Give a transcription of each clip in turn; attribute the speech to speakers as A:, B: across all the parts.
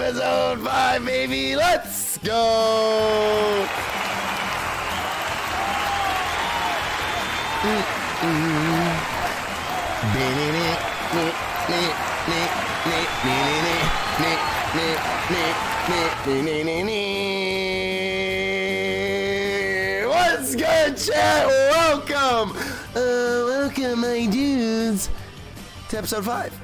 A: Episode 5, baby. Let's go. What's good, chat? Welcome, my dudes, to episode 5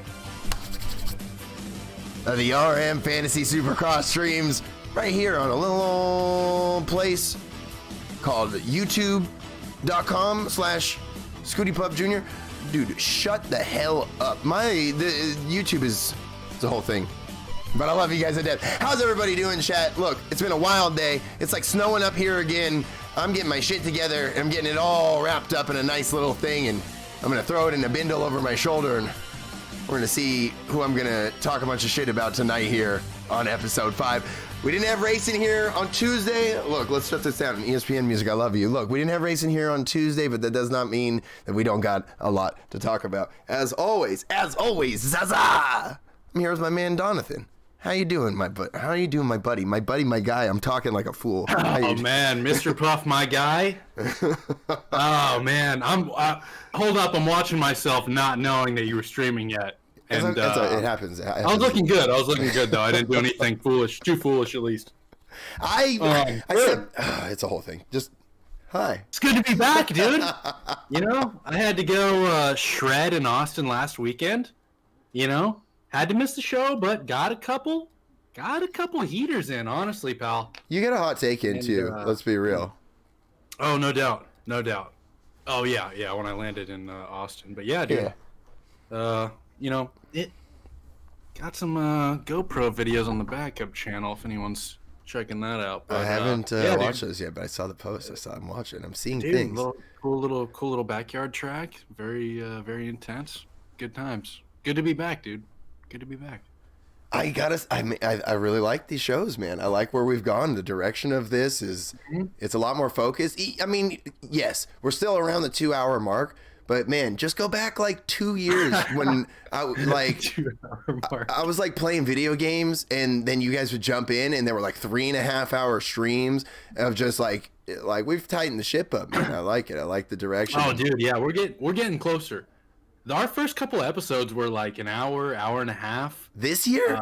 A: of the RM Fantasy Supercross streams right here on a little place called youtube.com/ScootyPup Jr. Dude, shut the hell up. The YouTube is the whole thing. But I love you guys to death. How's everybody doing, chat? Look, it's been a wild day. It's like snowing up here again. I'm getting my shit together. I'm getting it all wrapped up in a nice little thing, and I'm gonna throw it in a bindle over my shoulder, and we're gonna see who I'm gonna talk a bunch of shit about tonight here on episode 5. We didn't have racing here on Tuesday. Look, let's shut this down. ESPN Music, I love you. Look, we didn't have racing here on Tuesday, but that does not mean that we don't got a lot to talk about. As always, Zaza! I'm here with my man, Donathan. How you doing, my buddy? How you doing, my buddy? My buddy, my guy. I'm talking like a fool.
B: Oh man, Mr. Puff, my guy. Oh man, hold up. I'm watching myself, not knowing that you were streaming yet. And
A: it happens.
B: I was looking good. Though. I didn't do anything foolish. Too foolish, at least.
A: I said it's a whole thing. Just hi.
B: It's good to be back, dude. You know, I had to go shred in Austin last weekend. You know. Had to miss the show, but got a couple heaters in, honestly, pal.
A: You got a hot take in, too. Let's be real.
B: Oh, no doubt. Oh, yeah, when I landed in Austin. But yeah, dude. Yeah. You know, it got some GoPro videos on the backup channel if anyone's checking that out. But,
A: I haven't watched those yet, but I saw the post. I'm watching. I'm seeing things.
B: Cool little backyard track. Very intense. Good times. Good to be back, dude. Good to be back.
A: I really like these shows, man. I like where we've gone. The direction of this is, it's a lot more focused. I mean, yes, we're still around the 2-hour mark, but man, just go back like 2 years when I was like playing video games, and then you guys would jump in, and there were like 3.5-hour streams of just like we've tightened the ship up, man. I like it. I like the direction.
B: Oh, dude, yeah, we're getting closer. Our first couple of episodes were like an hour and a half.
A: This year?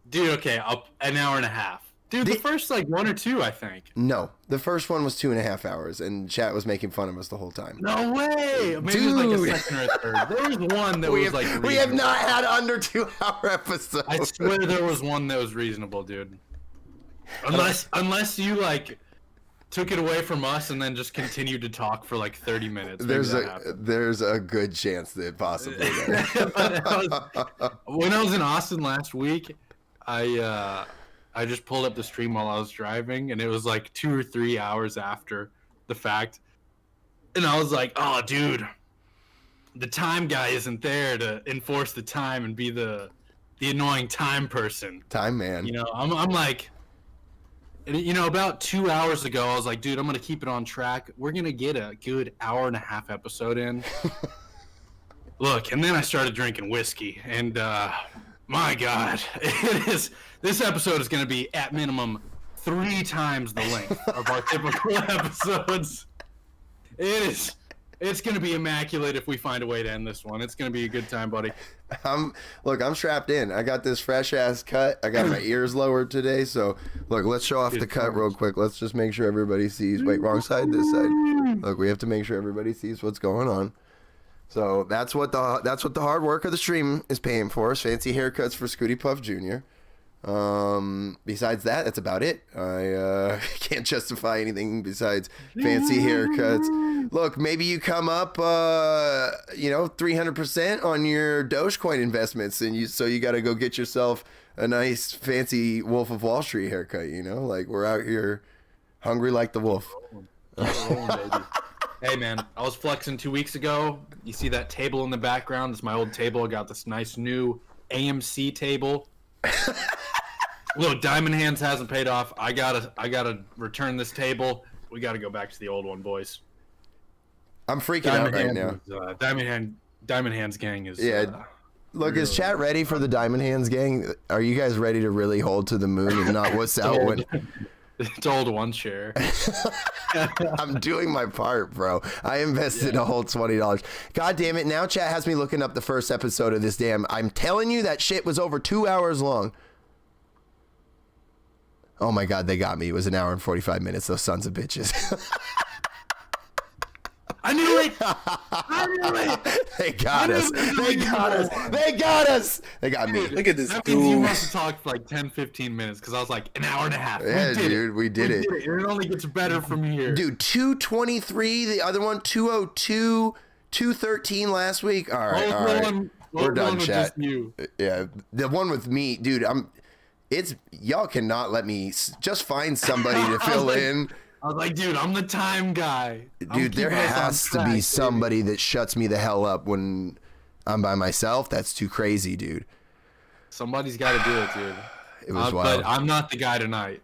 B: Dude, okay, an hour and a half. Dude, the first like 1 or 2, I think.
A: No, the first one was 2.5 hours, and chat was making fun of us the whole time.
B: No way! Maybe it was like a second or a third. There was one that was like reasonable.
A: We have not had under 2-hour episodes.
B: I swear there was one that was reasonable, dude. Unless you like took it away from us and then just continued to talk for like 30 minutes.
A: There's a good chance that possibly.
B: When I was in Austin last week, I just pulled up the stream while I was driving, and it was like 2 or 3 hours after the fact, and I was like, "Oh, dude, the time guy isn't there to enforce the time and be the annoying time person,
A: time man."
B: You know, I'm like. You know, about 2 hours ago, I was like, dude, I'm going to keep it on track. We're going to get a good 1.5-hour episode in. Look, and then I started drinking whiskey, and my God, this episode is going to be at minimum 3 times the length of our typical episodes. It's going to be immaculate if we find a way to end this one. It's going to be a good time, buddy.
A: Look, I'm strapped in. I got this fresh-ass cut. I got my ears lowered today, so look, let's show off the cut real quick. Let's just make sure everybody sees. Wait, wrong side, this side. Look, we have to make sure everybody sees what's going on. So that's what the hard work of the stream is paying for us. Fancy haircuts for Scooty Puff Jr. Besides that, that's about it. I can't justify anything besides fancy haircuts. Look, maybe you come up 300% on your Dogecoin investments, and you got to go get yourself a nice fancy Wolf of Wall Street haircut, you know? Like, we're out here hungry like the wolf.
B: Hey man, I was flexing 2 weeks ago. You see that table in the background? It's my old table. I got this nice new AMC table. Look, Diamond Hands hasn't paid off. I gotta return this table. We gotta go back to the old one, boys.
A: I'm freaking out right now.
B: Diamond Hands gang is
A: Look, is chat ready for the Diamond Hands gang? Are you guys ready to really hold to the moon and not what's out when...
B: It's old one share.
A: I'm doing my part, bro. I invested a whole $20. God damn it. Now chat has me looking up the first episode of this damn... I'm telling you that shit was over 2 hours long. Oh my God, they got me. It was 1 hour and 45 minutes. Those sons of bitches.
B: I knew it. I knew it.
A: They got us. They got us. They got us. They got me.
C: Look at this
B: That means you
C: dude.
B: must have talked for like 10, 15 minutes because I was like 1 hour and a half.
A: Yeah, dude, we did it.
B: It only gets better from here.
A: Dude, 223. The other one, 202. 213 last week. All right, all right. We're done, chat.
B: Just you.
A: Yeah, the one with me, dude. It's y'all cannot let me just find somebody to fill in.
B: I was like, dude, I'm the time guy.
A: Dude, there has to be somebody that shuts me the hell up when I'm by myself. That's too crazy, dude.
B: Somebody's got to do it, dude.
A: It was wild.
B: But I'm not the guy tonight.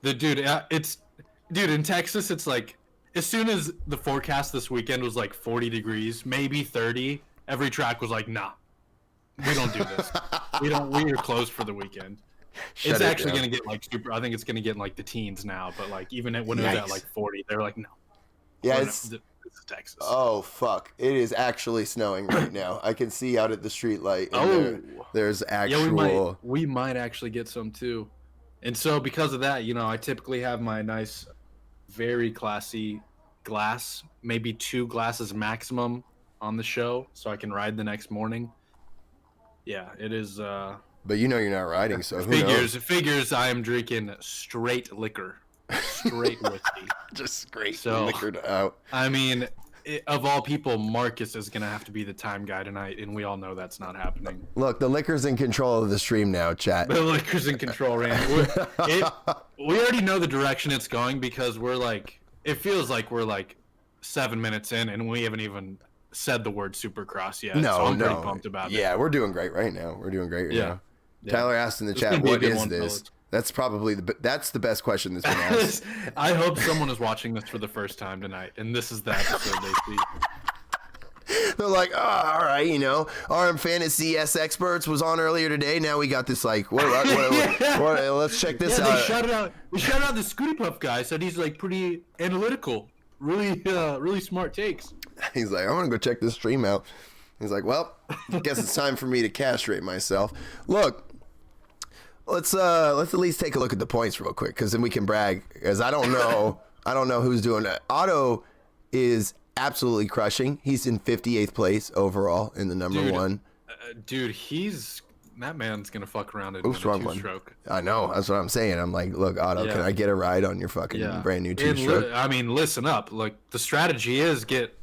B: Dude, in Texas, it's like as soon as the forecast this weekend was like 40 degrees, maybe 30, every track was like, nah, we don't do this. We are closed for the weekend. It's actually going to get like super. I think it's going to get in like the teens now, but like even when it was at like 40, they're like, no.
A: Yeah,
B: this is Texas.
A: Oh fuck! It is actually snowing right now. I can see out at the street light. There's actual.
B: Yeah, we might actually get some too, and so because of that, I typically have my nice, very classy glass, maybe 2 glasses maximum on the show, so I can ride the next morning. Yeah, it is.
A: But you're not riding, so who knows?
B: Figures. I am drinking straight liquor, straight whiskey,
A: just straight
B: so,
A: liquored out.
B: I mean, of all people, Marcus is gonna have to be the time guy tonight, and we all know that's not happening.
A: Look, the liquor's in control of the stream now, chat.
B: The liquor's in control, Randy. We already know the direction it's going because it feels like we're like 7 minutes in, and we haven't even said the word Supercross yet.
A: No,
B: so I'm pretty
A: no.
B: pumped about it.
A: Yeah, we're doing great right now. Now.
B: Yeah.
A: Tyler asked in the chat, "What is this?" That's probably that's the best question that's been asked.
B: I hope someone is watching this for the first time tonight, and this is the episode they see.
A: They're like, "Oh, all right, RM Fantasy S Experts was on earlier today. Now we got this like, what, let's check this out."
B: They shouted out the Scooty Puff guy. Said he's like pretty analytical, really smart takes.
A: He's like, "I'm gonna go check this stream out." He's like, "Well, I guess it's time for me to castrate myself." Look. Let's at least take a look at the points real quick, because then we can brag. Because I don't know who's doing it. Otto is absolutely crushing. He's in 58th place overall in the number one.
B: Dude, that man's gonna fuck around and
A: win a two-stroke. I know. That's what I'm saying. I'm like, look, Otto, can I get a ride on your fucking brand new two-stroke?
B: I mean, listen up. Like the strategy is get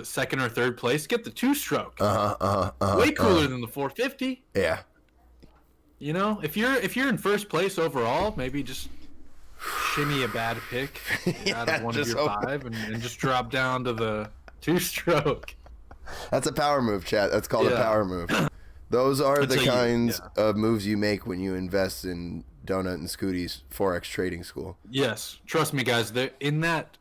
B: second or third place. Get the two-stroke. Way cooler than the 450.
A: Yeah.
B: If you're in first place overall, maybe just shimmy a bad pick out of one of your 5 and just drop down to the two-stroke.
A: That's a power move, chat. That's called a power move. Those are the kinds of moves you make when you invest in Donut and Scooty's Forex trading school.
B: Yes, trust me, guys. In that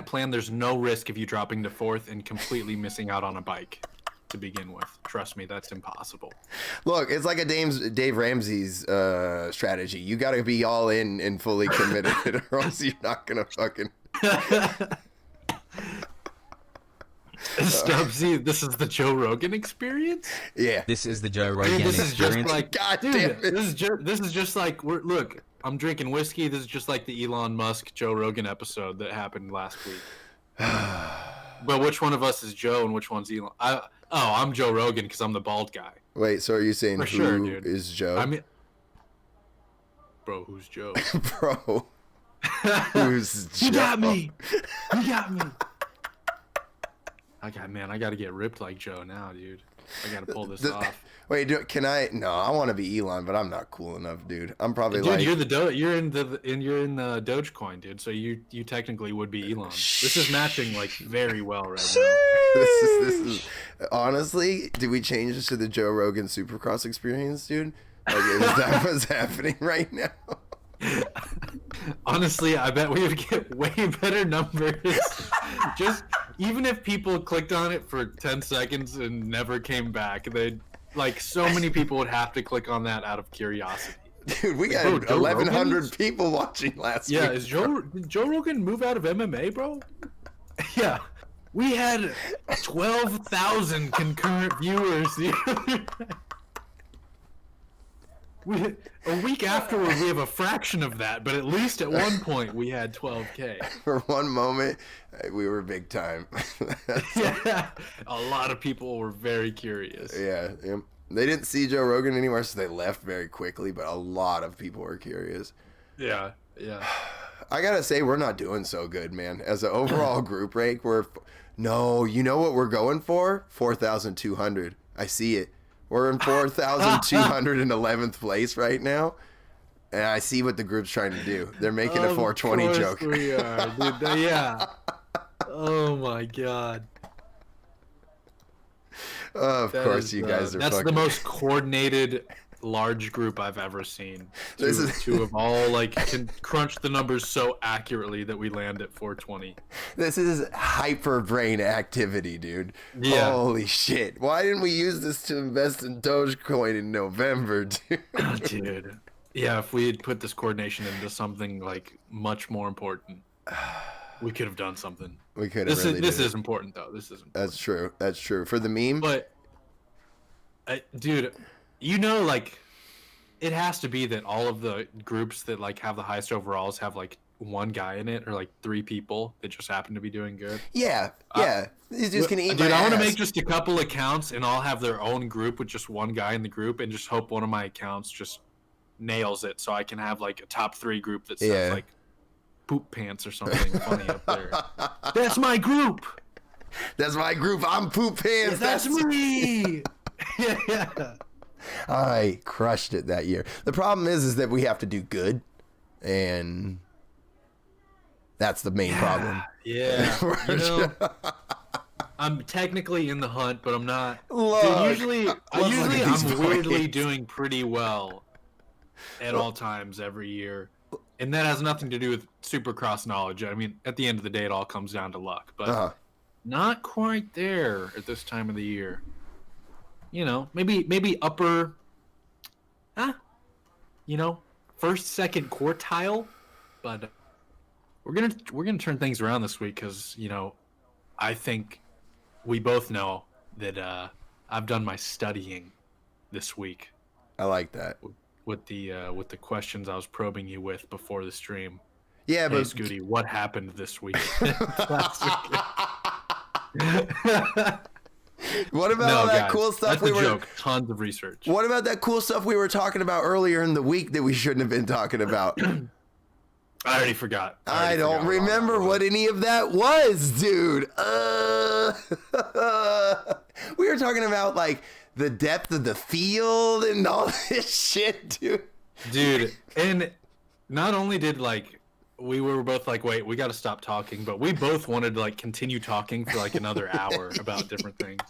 B: plan, there's no risk of you dropping to 4th and completely missing out on a bike. To begin with, trust me, that's impossible.
A: Look, it's like a Dave Ramsey's strategy. You got to be all in and fully committed, or else you're not gonna fucking.
B: Stubbsy, this is the Joe Rogan experience.
A: Yeah,
D: this is the Joe Rogan
B: this
D: experience.
B: Is just like,
A: God damn it.
B: This is just like look. I'm drinking whiskey. This is just like the Elon Musk Joe Rogan episode that happened last week. But which one of us is Joe and which one's Elon? I'm Joe Rogan because I'm the bald guy.
A: Wait, so are you saying who is Joe?
B: I mean, bro, who's Joe?
A: Bro, who's Joe?
B: You got me. I got to get ripped like Joe now, dude. I got to pull this off.
A: Wait, can I? No, I want to be Elon, but I'm not cool enough, dude. I'm probably
B: you're in Dogecoin, dude. So you technically would be Elon. This is matching like very well right now.
A: This is honestly. Did we change this to the Joe Rogan Supercross experience, dude? Like, is that what's happening right now?
B: Honestly, I bet we would get way better numbers. Just even if people clicked on it for 10 seconds and never came back, Like, so many people would have to click on that out of curiosity.
A: Dude, we got
B: Bro, Joe
A: 1,100
B: Rogan's-
A: people watching last week.
B: Yeah, did Joe Rogan move out of MMA, bro? Yeah. We had 12,000 concurrent viewers the other day. A week afterward, we have a fraction of that, but at least at one point we had 12K.
A: For one moment, we were big time.
B: Yeah, a lot of people were very curious.
A: Yeah, they didn't see Joe Rogan anywhere, so they left very quickly, but a lot of people were curious.
B: Yeah.
A: I gotta say, we're not doing so good, man. As an overall group rank, no, you know what we're going for? 4,200. I see it. We're in 4,211th place right now, and I see what the group's trying to do. They're making a 420 joke.
B: We are, dude. Yeah. Oh my god.
A: Of course, you guys are.
B: That's
A: fucking...
B: the most coordinated large group I've ever seen. To have all can crunch the numbers so accurately that we land at 420.
A: This is hyper brain activity, dude.
B: Yeah.
A: Holy shit! Why didn't we use this to invest in Dogecoin in November, dude?
B: Oh, dude. Yeah, if we had put this coordination into something much more important, we could have done something.
A: We could have.
B: This is important though. This is important.
A: That's true. That's true. For the meme.
B: But, dude, it has to be that all of the groups that have the highest overalls have one guy in it or 3 people that just happen to be doing good.
A: Yeah. He's just gonna eat.
B: Dude, I want to
A: ass.
B: make just a couple accounts and all have their own group with just one guy in the group and just hope one of my accounts just nails it so I can have a top 3 group that says poop pants or something funny up there. That's my group.
A: That's my group. I'm poop pants.
B: That's me. Yeah.
A: I crushed it that year. The problem is that we have to do good, and that's the main problem.
B: Yeah. I'm technically in the hunt, but I'm not.
A: Look,
B: Dude, usually I'm weirdly
A: points.
B: doing pretty well at all times every year. And that has nothing to do with Supercross knowledge. I mean, at the end of the day, it all comes down to luck. But not quite there at this time of the year. Maybe upper, first, second quartile. But we're gonna turn things around this week because I think we both know that I've done my studying this week.
A: I like that.
B: With the questions I was probing you with before the stream.
A: Yeah,
B: Hey,
A: but
B: Scooty, what happened this week?
A: what about all that cool stuff
B: that's a joke. Tons of research.
A: What about that cool stuff we were talking about earlier in the week that we shouldn't have been talking about?
B: I already forgot.
A: I don't remember what any of that was, dude. We were talking about the depth of the field and all this shit, dude.
B: Dude, and not only did we were both wait, we got to stop talking, but we both wanted to continue talking for another hour about different things.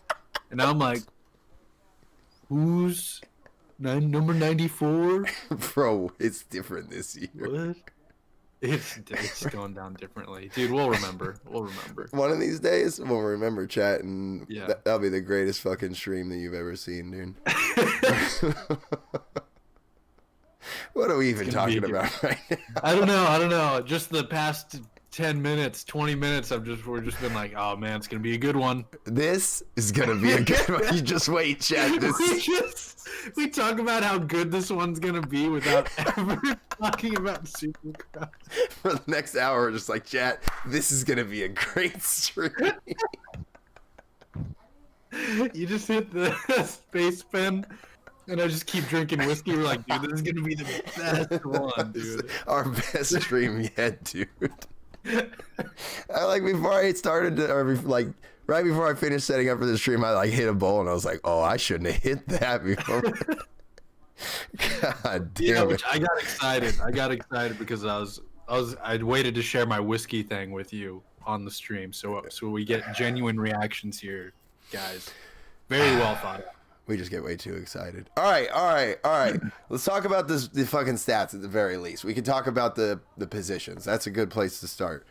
B: And I'm like, who's number 94?
A: Bro, it's different this year.
B: What? It's going down differently. Dude, we'll remember.
A: One of these days, we'll remember, chat, and
B: Yeah.
A: that'll be the greatest fucking stream that you've ever seen, dude. What are we even talking about right now?
B: I don't know. Just the past 10 minutes, 20 minutes, we're just been oh man, it's gonna be a good one.
A: This is gonna be a good one. You just wait, chat.
B: We talk about how good this one's gonna be without ever talking about Supercross.
A: For the next hour, we're just chat, this is gonna be a great stream.
B: You just hit the space pen, and I just keep drinking whiskey. We're dude, this is gonna be the best one, dude.
A: Our best stream yet, dude. Before I started, right before I finished setting up for the stream, I hit a bowl and I was like, oh, I shouldn't have hit that before. God damn it.
B: I got excited because I'd waited to share my whiskey thing with you on the stream, so we get genuine reactions here, guys. Very well thought out.
A: We just get way too excited. All right. Let's talk about the fucking stats at the very least. We can talk about the positions. That's a good place to start.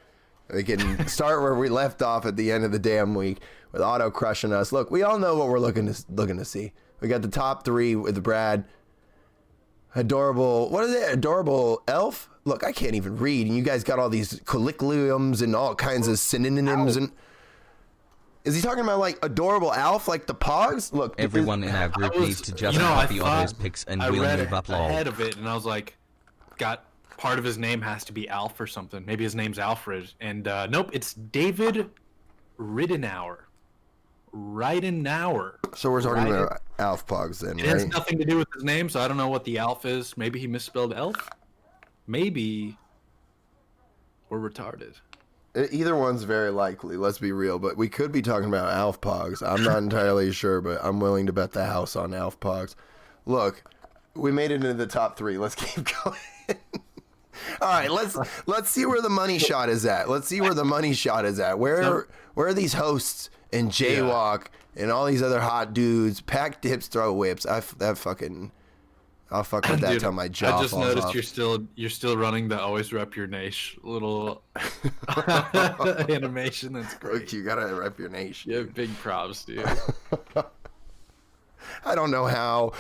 A: We can start where we left off at the end of the damn week with Otto crushing us. Look, we all know what we're looking to see. We got the top 3 with Brad. Adorable. What is it? Adorable elf? Look, I can't even read. And you guys got all these colloquiums and all kinds of synonyms. And is he talking about like adorable Alf, like the Pogs? Look,
C: everyone in our group needs to just copy Otto's pics and we'll move up lol.
B: Ahead of it, and I was like, got part of his name has to be Alf or something. Maybe his name's Alfred. And nope, it's David Ridenour. Ridenauer.
A: So we're talking about Alf Pogs then,
B: right? It has nothing to do with his name, so I don't know what the Alf is. Maybe he misspelled elf. Maybe we're retarded.
A: Either one's very likely, let's be real, but we could be talking about Alf Pogs. I'm not entirely sure, but I'm willing to bet the house on Alf Pogs. Look, we made it into the top 3. Let's keep going. All right, let's see where the money shot is at. Let's see where the money shot is at. Where are these hosts and Jaywalk and all these other hot dudes, pack dips, throw whips? I'll fuck with that till my jaw
B: I just
A: falls
B: noticed
A: off.
B: you're still running the always rep your nation little animation. That's great.
A: Look, you gotta rep your nation.
B: Yeah, big props, dude.
A: I don't know how.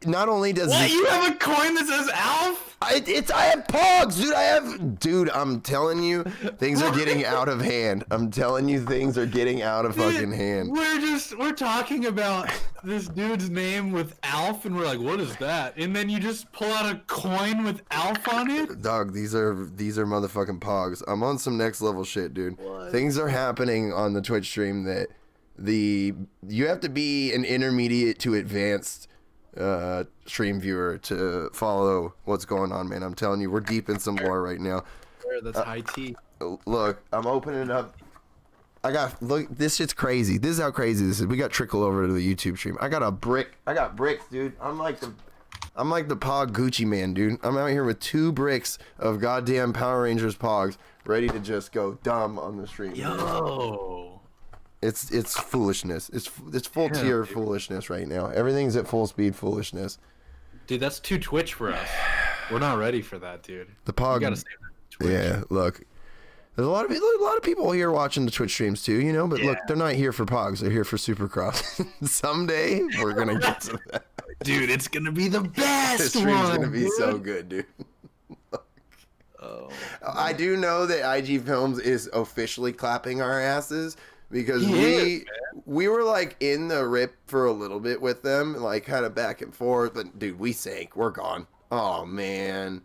A: Not only does
B: you have a coin that says Alf?
A: I have Pogs, dude. I'm telling you, things are getting out of hand. I'm telling you, things are getting out of fucking hand.
B: We're talking about this dude's name with Alf, and we're like, what is that? And then you just pull out a coin with Alf on it?
A: Dog, these are motherfucking Pogs. I'm on some next level shit, dude.
B: What?
A: Things are happening on the Twitch stream that you have to be an intermediate to advanced stream viewer to follow what's going on, man. I'm telling you, we're deep in some lore right now.
B: That's high tea.
A: Look, I'm opening up. Look, this shit's crazy. This is how crazy this is. We got trickle over to the YouTube stream. I got bricks, dude. I'm like the Pog Gucci man, dude. I'm out here with 2 bricks of goddamn Power Rangers Pogs, ready to just go dumb on the stream.
B: Yo.
A: It's foolishness. It's full tier foolishness right now. Everything's at full speed foolishness.
B: Dude, that's too Twitch for us. We're not ready for that, dude.
A: The Pog.
B: You gotta save that Twitch.
A: Yeah, look. There's a lot of people here watching the Twitch streams too, you know. But look, they're not here for Pogs. They're here for Supercross. Someday we're gonna get to that.
B: Dude, it's gonna be the best.
A: This stream's gonna be so good, dude.
B: Oh.
A: I do know that IG Films is officially clapping our asses. Because we were like in the rip for a little bit with them, like kind of back and forth, but dude, we sank. We're gone. Oh man,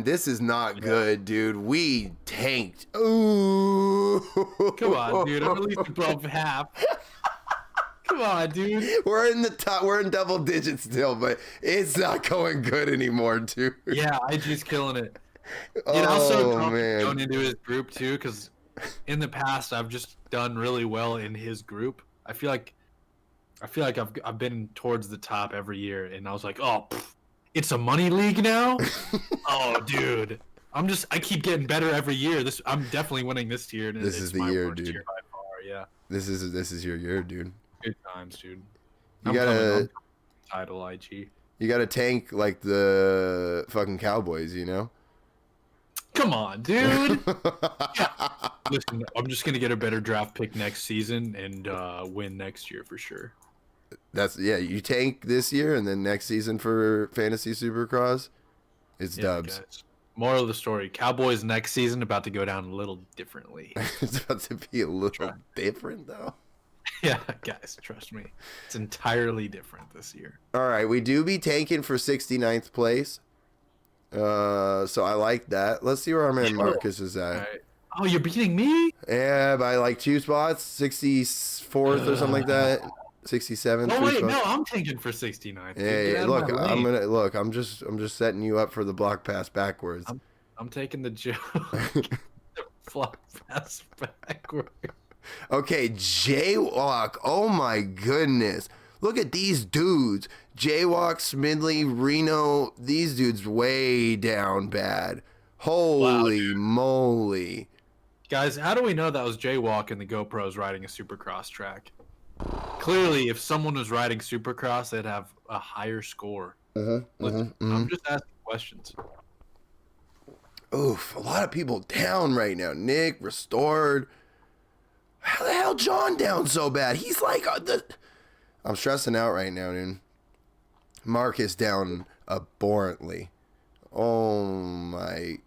A: this is not good, dude. We tanked. Ooh,
B: come on, dude. I'm at least above half. Come on, dude.
A: We're in the top. We're in double digits still, but it's not going good anymore, dude.
B: Yeah, IG's killing it. Dude, also going into his group too, because in the past I've just done really well in his group. I feel like I've been towards the top every year, and I was like, it's a money league now. Oh, dude, I keep getting better every year. I'm definitely winning this year. And
A: this is the year, dude.
B: Year by far, yeah.
A: This is your year, dude.
B: Good times, dude.
A: You gotta
B: title IG.
A: You gotta tank like the fucking Cowboys, you know.
B: Come on, dude. Listen, I'm just gonna get a better draft pick next season and win next year for sure.
A: You tank this year and then next season for Fantasy Supercross, it's dubs.
B: Guys. Moral of the story: Cowboys next season about to go down a little differently.
A: It's about to be a little different though.
B: Yeah, guys, trust me, it's entirely different this year.
A: All right, we do be tanking for 69th place. So I like that. Let's see where our man Marcus is at.
B: Right. Oh, you're beating me?
A: Yeah, by like 2 spots, 64th or something like that. 67th.
B: Oh wait,
A: spots.
B: no, I'm tanking for 69th.
A: Yeah, look, I'm just setting you up for the block pass backwards.
B: I'm taking the joke. Block pass backwards.
A: Okay, Jaywalk. Oh my goodness. Look at these dudes. Jaywalk, Smidley, Reno. These dudes way down bad. Holy moly.
B: Guys, how do we know that was Jaywalk and the GoPro's riding a Supercross track? Clearly, if someone was riding Supercross, they'd have a higher score. I'm just asking questions.
A: Oof, a lot of people down right now. Nick, Restored. How the hell John down so bad? He's like I'm stressing out right now, dude. Mark is down abhorrently. Oh my.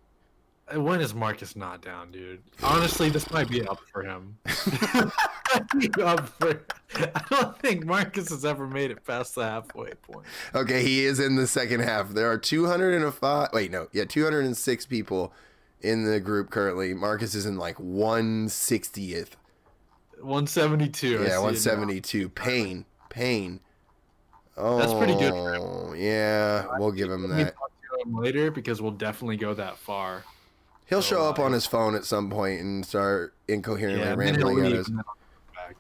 B: When is Marcus not down, dude? Honestly, this might be up for him. I don't think Marcus has ever made it past the halfway point.
A: Okay, he is in the second half. There are 206 people in the group currently. Marcus is in like 160th.
B: 172.
A: Yeah, 172. Pain. Oh,
B: that's pretty good for him.
A: Yeah, we'll give him that.
B: Talk to him later because we'll definitely go that far.
A: He'll show up on his phone at some point and start incoherently rambling at us.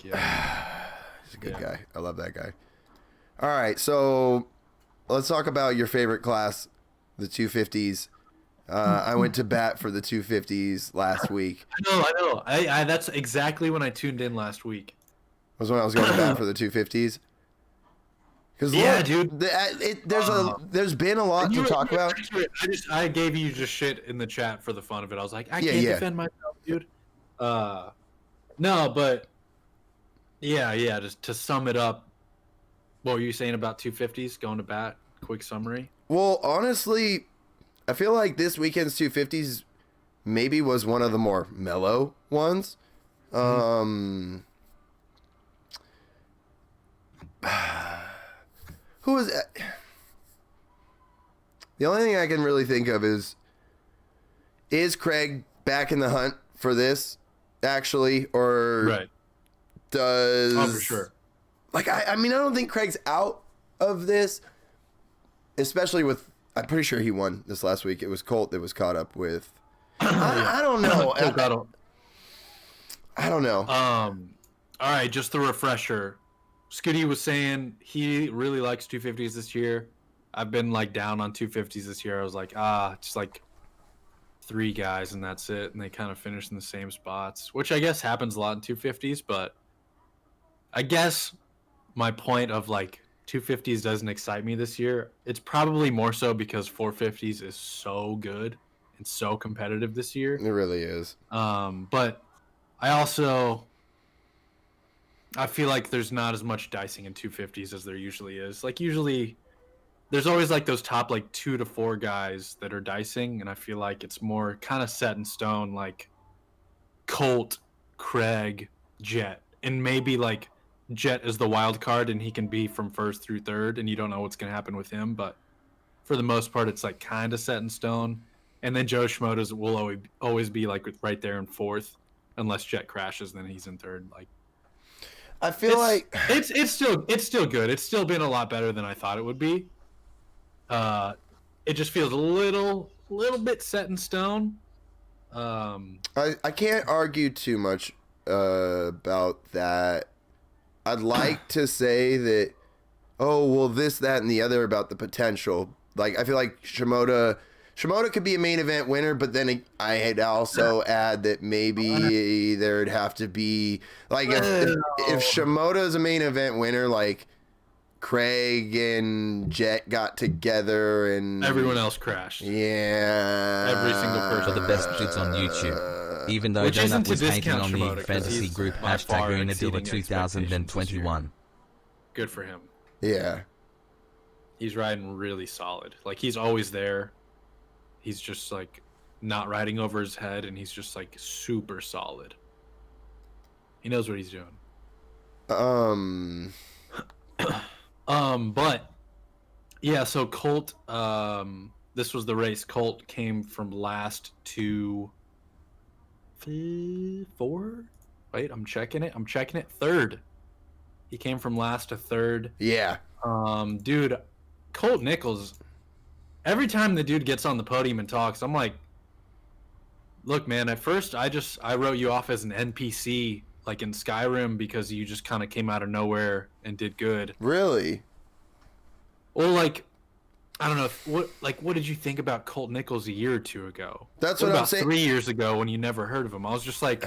A: He's a good guy. I love that guy. All right, so let's talk about your favorite class, the 250s. I went to bat for the 250s last week.
B: I know. I that's exactly when I tuned in last week.
A: Was when I was going to bat for the 250s. Because
B: dude,
A: there's been a lot to talk about.
B: I gave you just shit in the chat for the fun of it. I was like, I can't defend myself, dude. No, but just to sum it up, what were you saying about 250s going to bat? Quick summary.
A: Well, honestly, I feel like this weekend's 250s maybe was one of the more mellow ones. Who was that? The only thing I can really think of is Craig back in the hunt for this, actually, or does...
B: Oh, for sure.
A: Like, I mean, I don't think Craig's out of this, especially with... I'm pretty sure he won this last week. It was Colt that was caught up with... I don't know. I don't know.
B: All right, just the refresher. Scooty was saying he really likes 250s this year. I've been like down on 250s this year. I was like, just like 3 guys and that's it. And they kind of finish in the same spots, which I guess happens a lot in 250s. But I guess my point of like 250s doesn't excite me this year. It's probably more so because 450s is so good and so competitive this year.
A: It really is.
B: But I feel like there's not as much dicing in 250s as there usually is. Like usually there's always like those top like 2 to 4 guys that are dicing, and I feel like it's more kind of set in stone, like Colt, Craig, Jet, and maybe like Jet is the wild card and he can be from first through third and you don't know what's going to happen with him, but for the most part it's like kind of set in stone. And then Joe Schmoda's will always be like right there in fourth, unless Jet crashes, then he's in third. Like
A: I feel like
B: it's still good. It's still been a lot better than I thought it would be. It just feels a little bit set in stone.
A: I can't argue too much about that. I'd like to say that, this, that, and the other about the potential. Like I feel like Shimoda could be a main event winner, but then I'd also add that maybe there'd have to be like if Shimoda's a main event winner, like Craig and Jet got together and
B: everyone else crashed.
A: Yeah,
B: every single person.
C: For the best dudes on YouTube. Even though Donut was hating on the fantasy group #Unadilla 2021.
B: Good for him.
A: Yeah,
B: he's riding really solid. Like he's always there. He's just like not riding over his head, and he's just like super solid. He knows what he's doing. But yeah, so Colt, this was the race. Colt came from last to 4. Wait, I'm checking it. Third. He came from last to third.
A: Yeah.
B: Dude, Colt Nichols. Every time the dude gets on the podium and talks, I'm like, look, man, at first I wrote you off as an NPC like in Skyrim because you just kind of came out of nowhere and did good.
A: Really?
B: Well, like, I don't know. What did you think about Colt Nichols a year or two ago?
A: That's what I'm saying.
B: 3 years ago when you never heard of him? I was just like,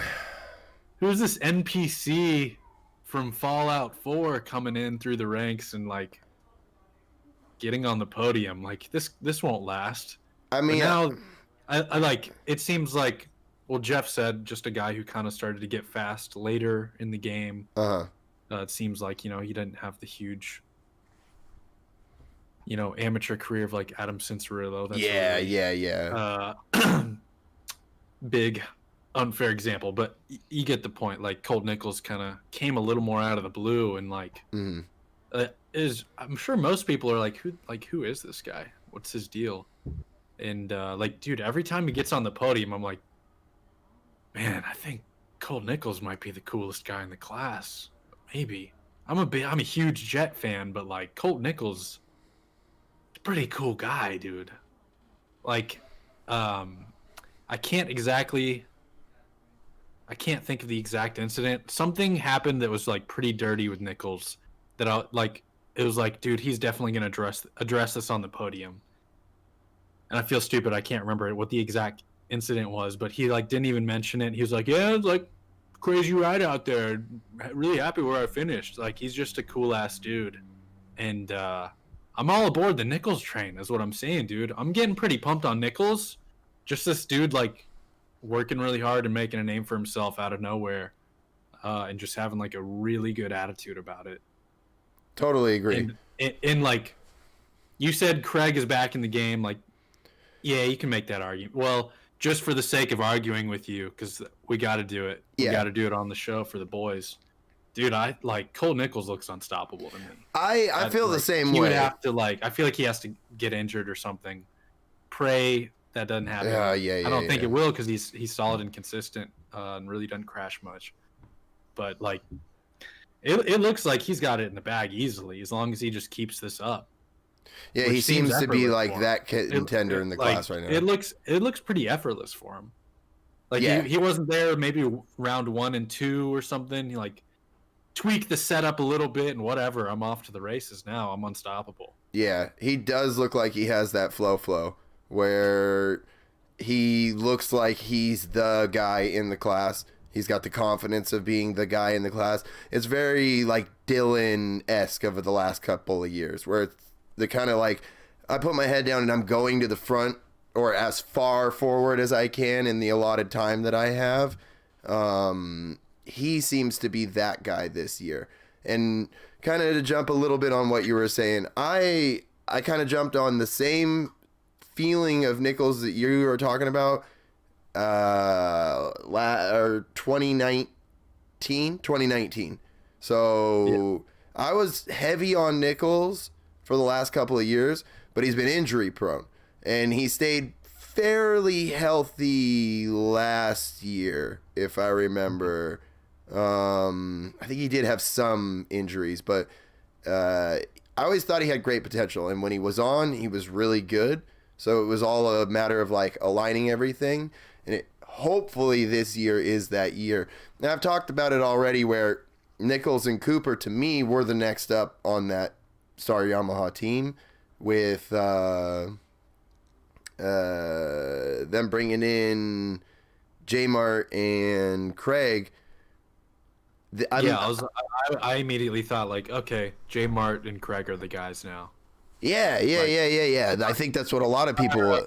B: who's this NPC from Fallout 4 coming in through the ranks and like getting on the podium? Like this won't last.
A: I mean,
B: but now I like, it seems like well, Jeff said just a guy who kind of started to get fast later in the game. It seems like, he didn't have the huge, amateur career of like Adam Cincerillo. That's big, unfair example, but you get the point. Like Colt Nichols kind of came a little more out of the blue, and like I'm sure most people are like, who is this guy? What's his deal? And like, dude, every time he gets on the podium, I'm like, man, I think Colt Nichols might be the coolest guy in the class. Maybe. I'm a huge Jet fan, but like Colt Nichols is a pretty cool guy, dude. Like, I can't think of the exact incident. Something happened that was like pretty dirty with Nichols that it was like, dude, he's definitely going to address this on the podium. And I feel stupid. I can't remember what the exact incident was, but he like didn't even mention it. He was like, yeah, it's like crazy ride out there. Really happy where I finished. Like, he's just a cool ass dude. And I'm all aboard the Nichols train is what I'm saying, dude. I'm getting pretty pumped on Nichols. Just this dude like working really hard and making a name for himself out of nowhere, and just having like a really good attitude about it.
A: Totally agree.
B: And like you said, Craig is back in the game. Like, yeah, you can make that argument. Well, just for the sake of arguing with you, because we got to do it. Yeah. We got to do it on the show for the boys. Dude, I like Colt Nichols looks unstoppable to me.
A: I feel the same way.
B: He would have to I feel like he has to get injured or something. Pray that doesn't happen. I don't think it will, because he's solid and consistent, and really doesn't crash much. But like, it looks like he's got it in the bag easily, as long as he just keeps this up.
A: Yeah, he seems to be like that contender in the class right now.
B: It looks pretty effortless for him. Like, he wasn't there maybe round 1 and 2 or something. He like tweaked the setup a little bit and whatever. I'm off to the races now. I'm unstoppable.
A: Yeah, he does look like he has that flow where he looks like he's the guy in the class. He's got the confidence of being the guy in the class. It's very like Dylan-esque over the last couple of years, where it's the kind of like, I put my head down and I'm going to the front or as far forward as I can in the allotted time that I have. He seems to be that guy this year. And kind of to jump a little bit on what you were saying, I kind of jumped on the same feeling of Nichols that you were talking about, or 2019. So I was heavy on Nichols for the last couple of years, but he's been injury prone, and he stayed fairly healthy last year, if I remember. I think he did have some injuries, but I always thought he had great potential, and when he was on, he was really good. So it was all a matter of like aligning everything, and hopefully this year is that year. Now, I've talked about it already, where Nichols and Cooper to me were the next up on that Star Yamaha team, with them bringing in J-Mart and Craig.
B: I immediately thought like, okay, J-Mart and Craig are the guys now.
A: Yeah. I think that's what a lot of people.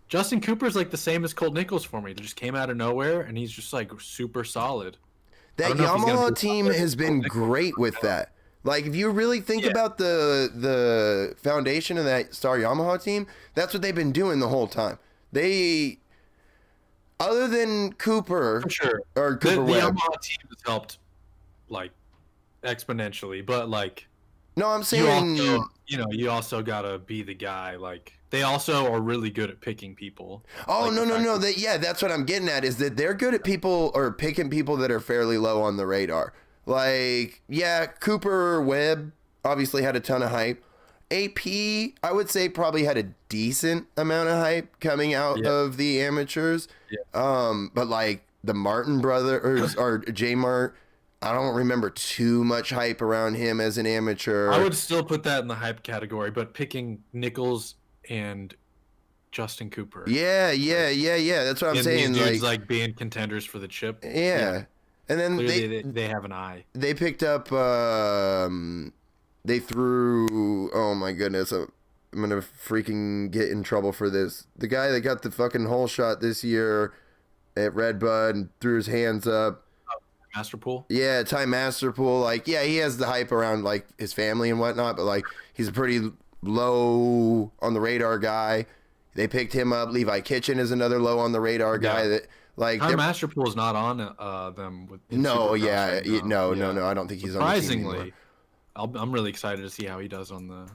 B: Justin Cooper's like the same as Colt Nichols for me. They just came out of nowhere, and he's just like super solid.
A: That Yamaha team has been great with that. Like, if you really think about the foundation of that Star Yamaha team, that's what they've been doing the whole time. They, other than Cooper,
B: for sure,
A: or Cooper
B: the
A: Webb,
B: Yamaha team has helped like exponentially, but like,
A: no, I'm saying
B: you also gotta be the guy. Like, they also are really good at picking people.
A: Oh,
B: like,
A: no. That's what I'm getting at, is that they're good at people, or picking people that are fairly low on the radar. Like, Cooper Webb obviously had a ton of hype. AP, I would say, probably had a decent amount of hype coming out of the amateurs. Yeah. But like the Martin brothers or J-Mart, I don't remember too much hype around him as an amateur.
B: I would still put that in the hype category, but picking Nichols and Justin Cooper.
A: Yeah. That's what I'm saying.
B: These dudes like being contenders for the chip.
A: Yeah. And then
B: they have an eye.
A: They picked up, they threw, oh my goodness, I'm going to freaking get in trouble for this. The guy that got the fucking hole shot this year, at Redbud and threw his hands up.
B: Masterpool?
A: Yeah, Ty Masterpool. Like, yeah, he has the hype around, like, his family and whatnot, but, like, he's a pretty low on the radar guy. They picked him up. Levi Kitchen is another low on the radar guy. That like
B: Ty Masterpool is not on them with.
A: No, yeah, no. I don't think he's on the team anymore.
B: Surprisingly, I'm really excited to see how he does on the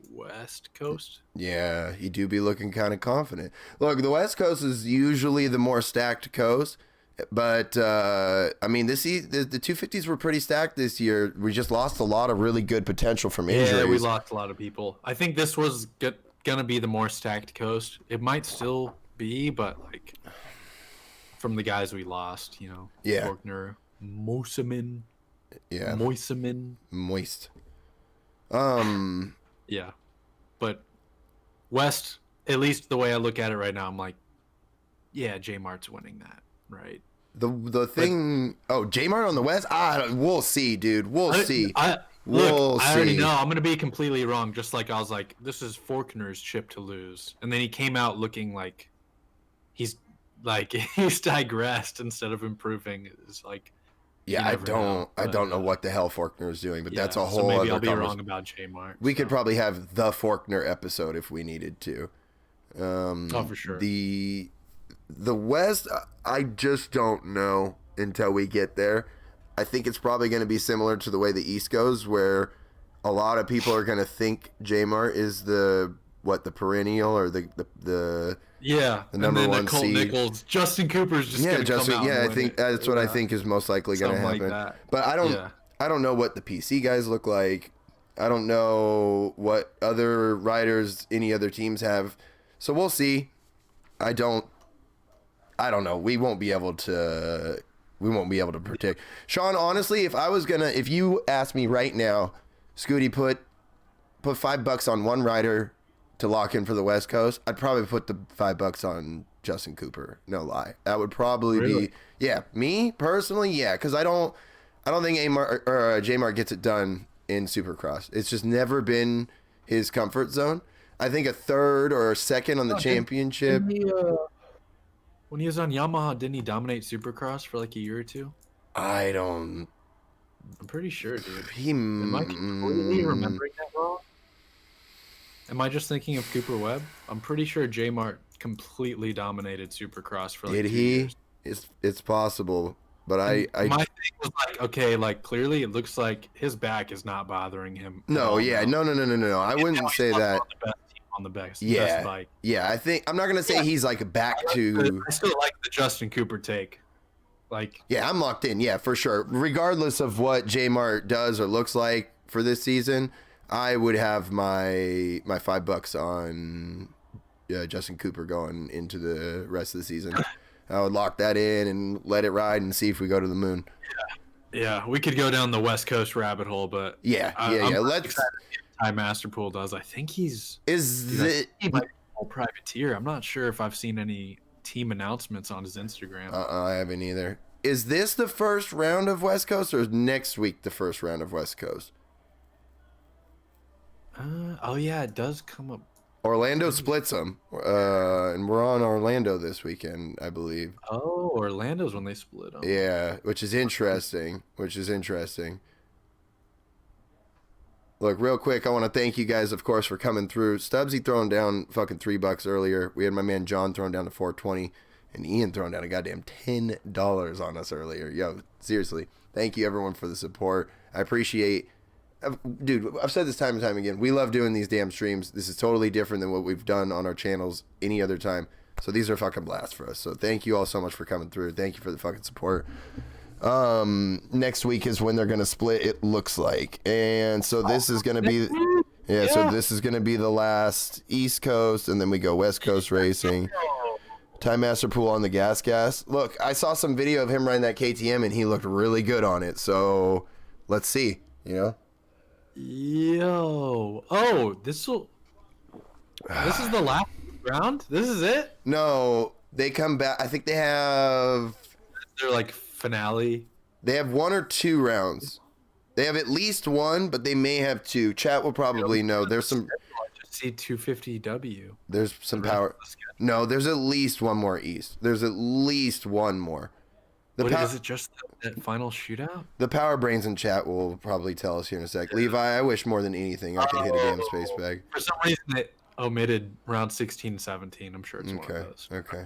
B: West Coast.
A: Yeah, he do be looking kind of confident. Look, the West Coast is usually the more stacked coast, but I mean, the 250s were pretty stacked this year. We just lost a lot of really good potential from injuries.
B: Yeah, we lost a lot of people. I think this was gonna be the more stacked coast. It might still be, but like from the guys we lost, you know,
A: yeah,
B: Faulkner, Moiseman,
A: yeah, Moist.
B: Yeah, but West, at least the way I look at it right now, I'm like, yeah, J Mart's winning that, right?
A: The thing, J Mart on the West, we'll see, dude. We'll see.
B: I already know. I'm gonna be completely wrong. Just like I was like, this is Faulkner's chip to lose, and then he came out looking like he's digressed instead of improving. It's like,
A: yeah, I don't know what the hell Faulkner is doing, but that's a whole
B: maybe
A: other
B: I'll be wrong about J Mart.
A: We could probably have the Faulkner episode if we needed to.
B: For sure.
A: The West, I just don't know until we get there. I think it's probably going to be similar to the way the East goes, where a lot of people are going to think J Mart is the perennial or the number one
B: Colt
A: seed.
B: Nichols, Justin Cooper's just going to come out.
A: Yeah, I think that's what I think is most likely going to happen.
B: Like
A: but I don't know what the PC guys look like. I don't know what other riders any other teams have. So we'll see. I don't know. We won't be able to predict. Sean, honestly, if you asked me right now, Scooty, put $5 on one rider to lock in for the West Coast, I'd probably put the $5 on Justin Cooper. No lie. That would probably be, me personally. Yeah. Cause I don't think J Mart gets it done in Supercross. It's just never been his comfort zone. I think a third or a second on the championship.
B: When he was on Yamaha, didn't he dominate Supercross for like a year or two? I'm pretty sure, dude. Am I completely remembering that wrong? Am I just thinking of Cooper Webb? I'm pretty sure J Mart completely dominated Supercross for like 2 years.
A: It's possible, but my
B: thing was like, okay, like clearly it looks like his back is not bothering him.
A: No. I wouldn't say that.
B: On the best bike.
A: Yeah, I think I'm not gonna say he's like back to.
B: I still like the Justin Cooper take. Like,
A: yeah, I'm locked in. Yeah, for sure. Regardless of what J Mart does or looks like for this season, I would have my $5 on Justin Cooper going into the rest of the season. I would lock that in and let it ride and see if we go to the moon.
B: Yeah, we could go down the West Coast rabbit hole, but
A: let's.
B: Ty Masterpool does. I think he might be a privateer. I'm not sure if I've seen any team announcements on his Instagram.
A: I haven't either. Is this the first round of West Coast, or is next week the first round of West Coast?
B: It does come up.
A: Orlando splits them, and we're on Orlando this weekend, I believe.
B: Oh, Orlando's when they split them.
A: Yeah, which is interesting. Look, real quick, I want to thank you guys, of course, for coming through. Stubbsy throwing down fucking $3 earlier. We had my man John throwing down to $4.20, and Ian throwing down a goddamn $10 on us earlier. Yo, seriously, thank you everyone for the support. I appreciate, dude. I've said this time and time again. We love doing these damn streams. This is totally different than what we've done on our channels any other time. So these are fucking blasts for us. So thank you all so much for coming through. Thank you for the fucking support. Next week is when they're gonna split, it looks like, and so this is gonna be so this is gonna be the last East Coast, and then we go West Coast racing. Ty Masterpool on the gas. Look, I saw some video of him riding that KTM, and he looked really good on it. So let's see, Yo,
B: this is the last round. This is it.
A: No, they come back. I think they have.
B: They're like. Finale.
A: They have 1 or 2 rounds. They have at least one, but they may have 2. Chat will probably know. There's some.
B: see 250W.
A: There's some power. No, there's at least one more East. There's at least one more.
B: Is it just that final shootout?
A: The power brains in chat will probably tell us here in a sec. Levi, I wish more than anything I could hit a damn space bag.
B: For some reason, they omitted round 16 and 17. I'm sure it's one of those.
A: Okay.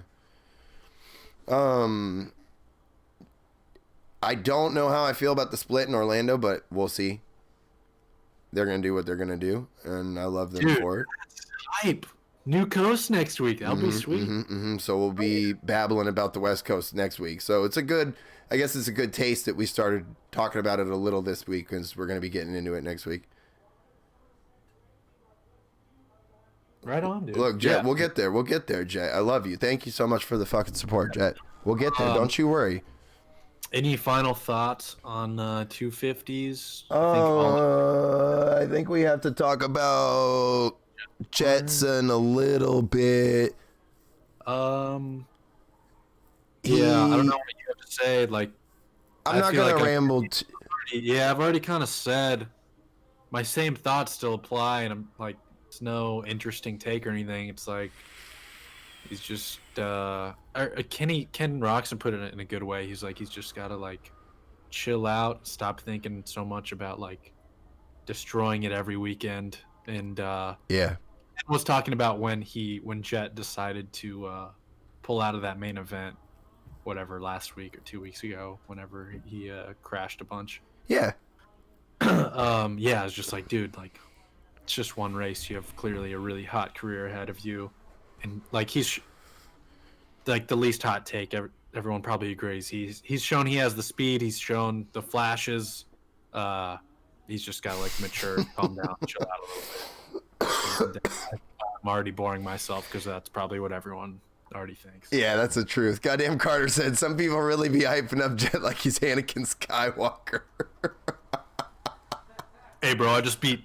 A: I don't know how I feel about the split in Orlando, but we'll see. They're going to do what they're going to do, and I love them for it.
B: That's hype. New Coast next week. That'll be sweet.
A: So we'll be babbling about the West Coast next week. So it's a good taste that we started talking about it a little this week, because we're going to be getting into it next week.
B: Right on, dude.
A: Look, Jet, we'll get there. We'll get there, Jet. I love you. Thank you so much for the fucking support, Jet. We'll get there. Don't you worry.
B: Any final thoughts on 250s?
A: I think we have to talk about Jetson a little bit.
B: Yeah, I don't know what you have to say. Like,
A: I'm not gonna ramble.
B: I've already kind of said my same thoughts still apply, and I'm like, it's no interesting take or anything. It's like he's just Ken Roxon put it in a good way. He's like, he's just gotta like chill out, stop thinking so much about like destroying it every weekend. And was talking about when Jet decided to pull out of that main event, whatever, last week or 2 weeks ago, whenever he crashed a bunch.
A: Yeah.
B: It's just like, dude, like, it's just one race. You have clearly a really hot career ahead of you, and like he's like the least hot take. Everyone probably agrees. He's shown he has the speed. He's shown the flashes. He's just got to like mature, calm down, chill out a little bit. I'm already boring myself because that's probably what everyone already thinks.
A: Yeah, that's the truth. Goddamn Carter said some people really be hyping up Jet like he's Anakin Skywalker.
B: Hey, bro, I just beat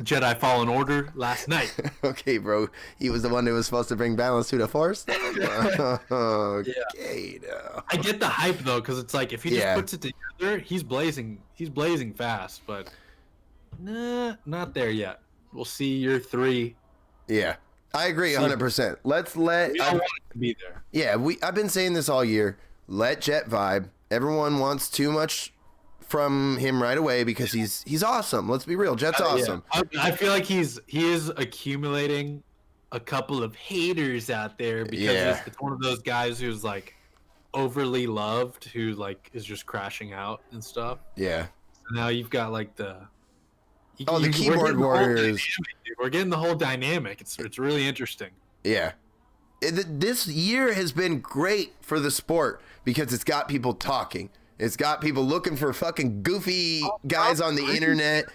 B: Jedi Fallen Order last night.
A: Okay, bro. He was the one who was supposed to bring balance to the Force. Okay, no.
B: I get the hype though, because it's like if he just puts it together, he's blazing fast. But nah, not there yet. We'll see year 3.
A: Yeah, I agree 100%. Let's let.
B: We all want it to be there.
A: Yeah, I've been saying this all year. Let Jet vibe. Everyone wants too much from him right away because he's awesome. Let's be real. Jet's awesome.
B: Yeah. I feel like he is accumulating a couple of haters out there because it's one of those guys who's like overly loved, who like is just crashing out and stuff.
A: Yeah.
B: So now you've got like the
A: keyboard warriors.
B: We're getting the whole dynamic. It's really interesting.
A: Yeah. This year has been great for the sport because it's got people talking. It's got people looking for fucking goofy guys on the internet.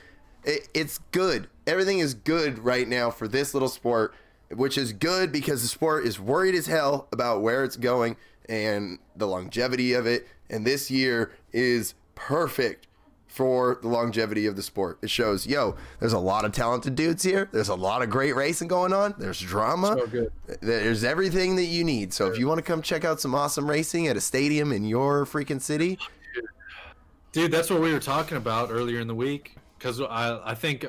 A: It's good. Everything is good right now for this little sport, which is good because the sport is worried as hell about where it's going and the longevity of it. And this year is perfect for the longevity of the sport. It shows, there's a lot of talented dudes here. There's a lot of great racing going on. There's drama.
B: So good.
A: There's everything that you need. So if you want to come check out some awesome racing at a stadium in your freaking city.
B: Dude, that's what we were talking about earlier in the week. Because I think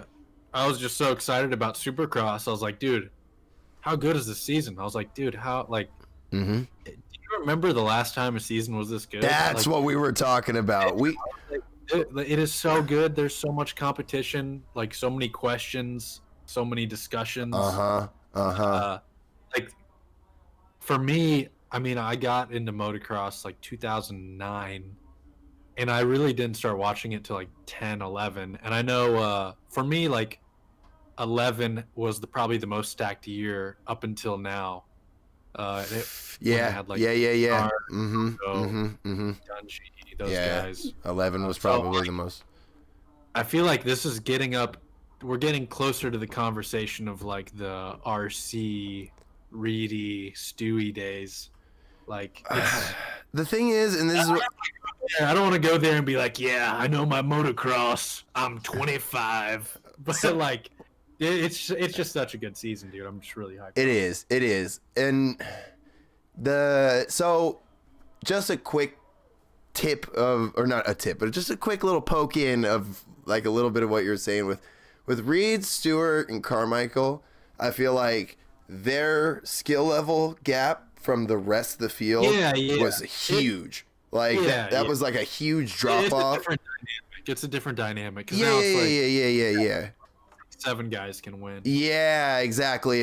B: I was just so excited about Supercross. I was like, dude, how good is this season? I was like, dude, how, like, do you remember the last time a season was this good?
A: That's what we were talking about.
B: It is so good. There's so much competition, like so many questions, so many discussions. Like for me, I mean, I got into motocross like 2009, and I really didn't start watching it till like 10, 11. And I know for me, like 11 was probably the most stacked year up until now. Had, like, Dungy, those guys.
A: 11 was probably the most.
B: I feel like this is we're getting closer to the conversation of like the RC, Reedy, Stewie days. Like
A: the thing is, and this is what
B: I don't want to go there and be like, yeah, I know my motocross. I'm 25, but like. It's just such a good season, dude. I'm just really hyped.
A: It is. And so just a quick tip or not a tip, but just a quick little poke in of like a little bit of what you're saying with Reed, Stewart, and Carmichael. I feel like their skill level gap from the rest of the field was huge. That was like a huge drop off.
B: It's a different dynamic.
A: Yeah.
B: 7 guys can win.
A: Yeah, exactly.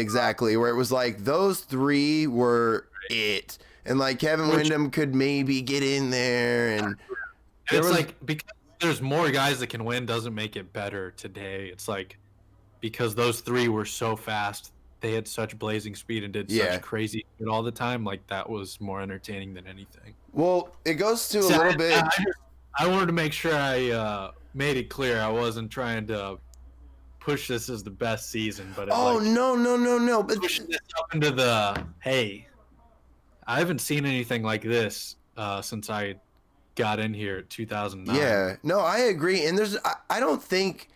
A: Where it was like those 3 were it, and like Kevin Windham could maybe get in there, and
B: it's like because there's more guys that can win doesn't make it better today. It's like because those 3 were so fast, they had such blazing speed and did such crazy shit all the time. Like that was more entertaining than anything.
A: Well, it goes to a little bit.
B: I wanted to make sure I made it clear I wasn't trying to push this as the best season, but
A: no. But
B: pushing this up into the I haven't seen anything like this since I got in here at 2009.
A: Yeah, no, I agree, and I don't think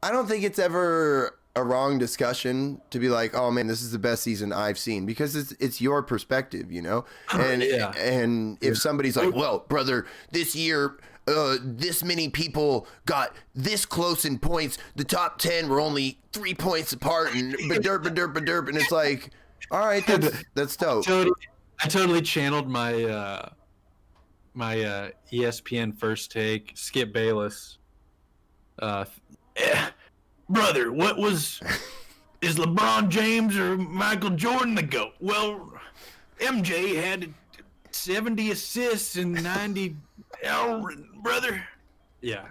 A: it's ever a wrong discussion to be like, oh man, this is the best season I've seen, because it's your perspective, you know. And and if somebody's like, well, brother, this year this many people got this close in points, the top 10 were only 3 points apart, and derp, and it's like, all right, that's dope.
B: I totally channeled my my ESPN First Take, Skip Bayless. Brother, is LeBron James or Michael Jordan the GOAT? Well, MJ had 70 assists and 90. Brother. Yeah,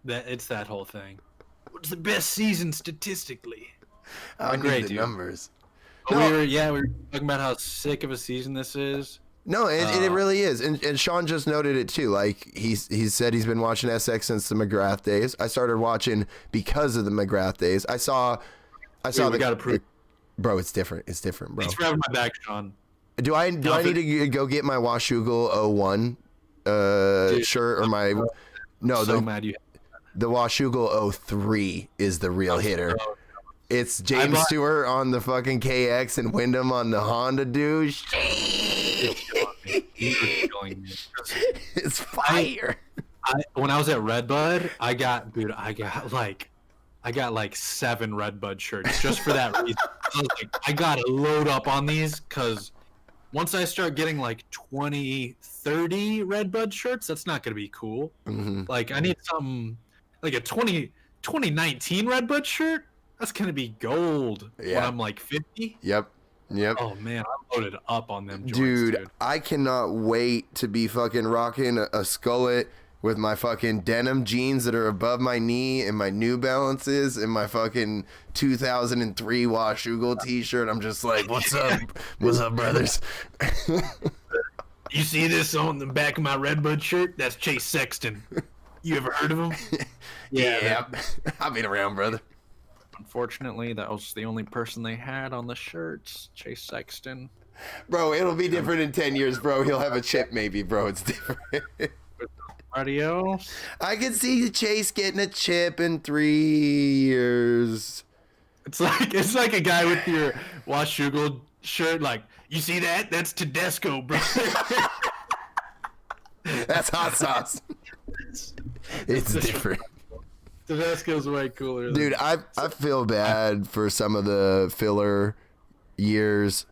B: it's that whole thing. What's the best season statistically?
A: I need the numbers.
B: We were talking about how sick of a season this is.
A: No, it really is, and Sean just noted it too. Like he said, he's been watching SX since the McGrath days. I started watching because of the McGrath days. I saw.
B: We gotta prove,
A: bro. It's different, bro.
B: Thanks for having my back, Sean.
A: Do I need to go get my Washougal 01 shirt or my? No, the Washougal 03 is the real hitter. It's James Stewart on the fucking KX and Wyndham on the Honda, dude. It's fire.
B: When I was at Redbud, I got like 7 Redbud shirts just for that reason. I gotta load up on these, because once I start getting like 20, 30 Redbud shirts, that's not gonna be cool.
A: Mm-hmm.
B: Like I need something like a 2019 Redbud shirt. That's gonna be gold when I'm like 50.
A: Yep.
B: Oh man, I loaded up on them joints,
A: dude. I cannot wait to be fucking rocking a skullet with my fucking denim jeans that are above my knee and my New Balances and my fucking 2003 Washougal t-shirt. I'm just like, what's up? What's up, brothers?
B: You see this on the back of my Redbud shirt? That's Chase Sexton. You ever heard of him?
A: Yeah. I've been around, brother.
B: Unfortunately, that was the only person they had on the shirts, Chase Sexton.
A: Bro, it'll be different in 10 years, bro. He'll have a chip maybe, bro. It's different.
B: Somebody else?
A: I can see Chase getting a chip in 3 years.
B: It's like a guy with your Washougal shirt, like, you see that? That's Tedesco, bro.
A: That's hot sauce. It's different.
B: Tedesco's way cooler.
A: Dude, I feel bad for some of the filler years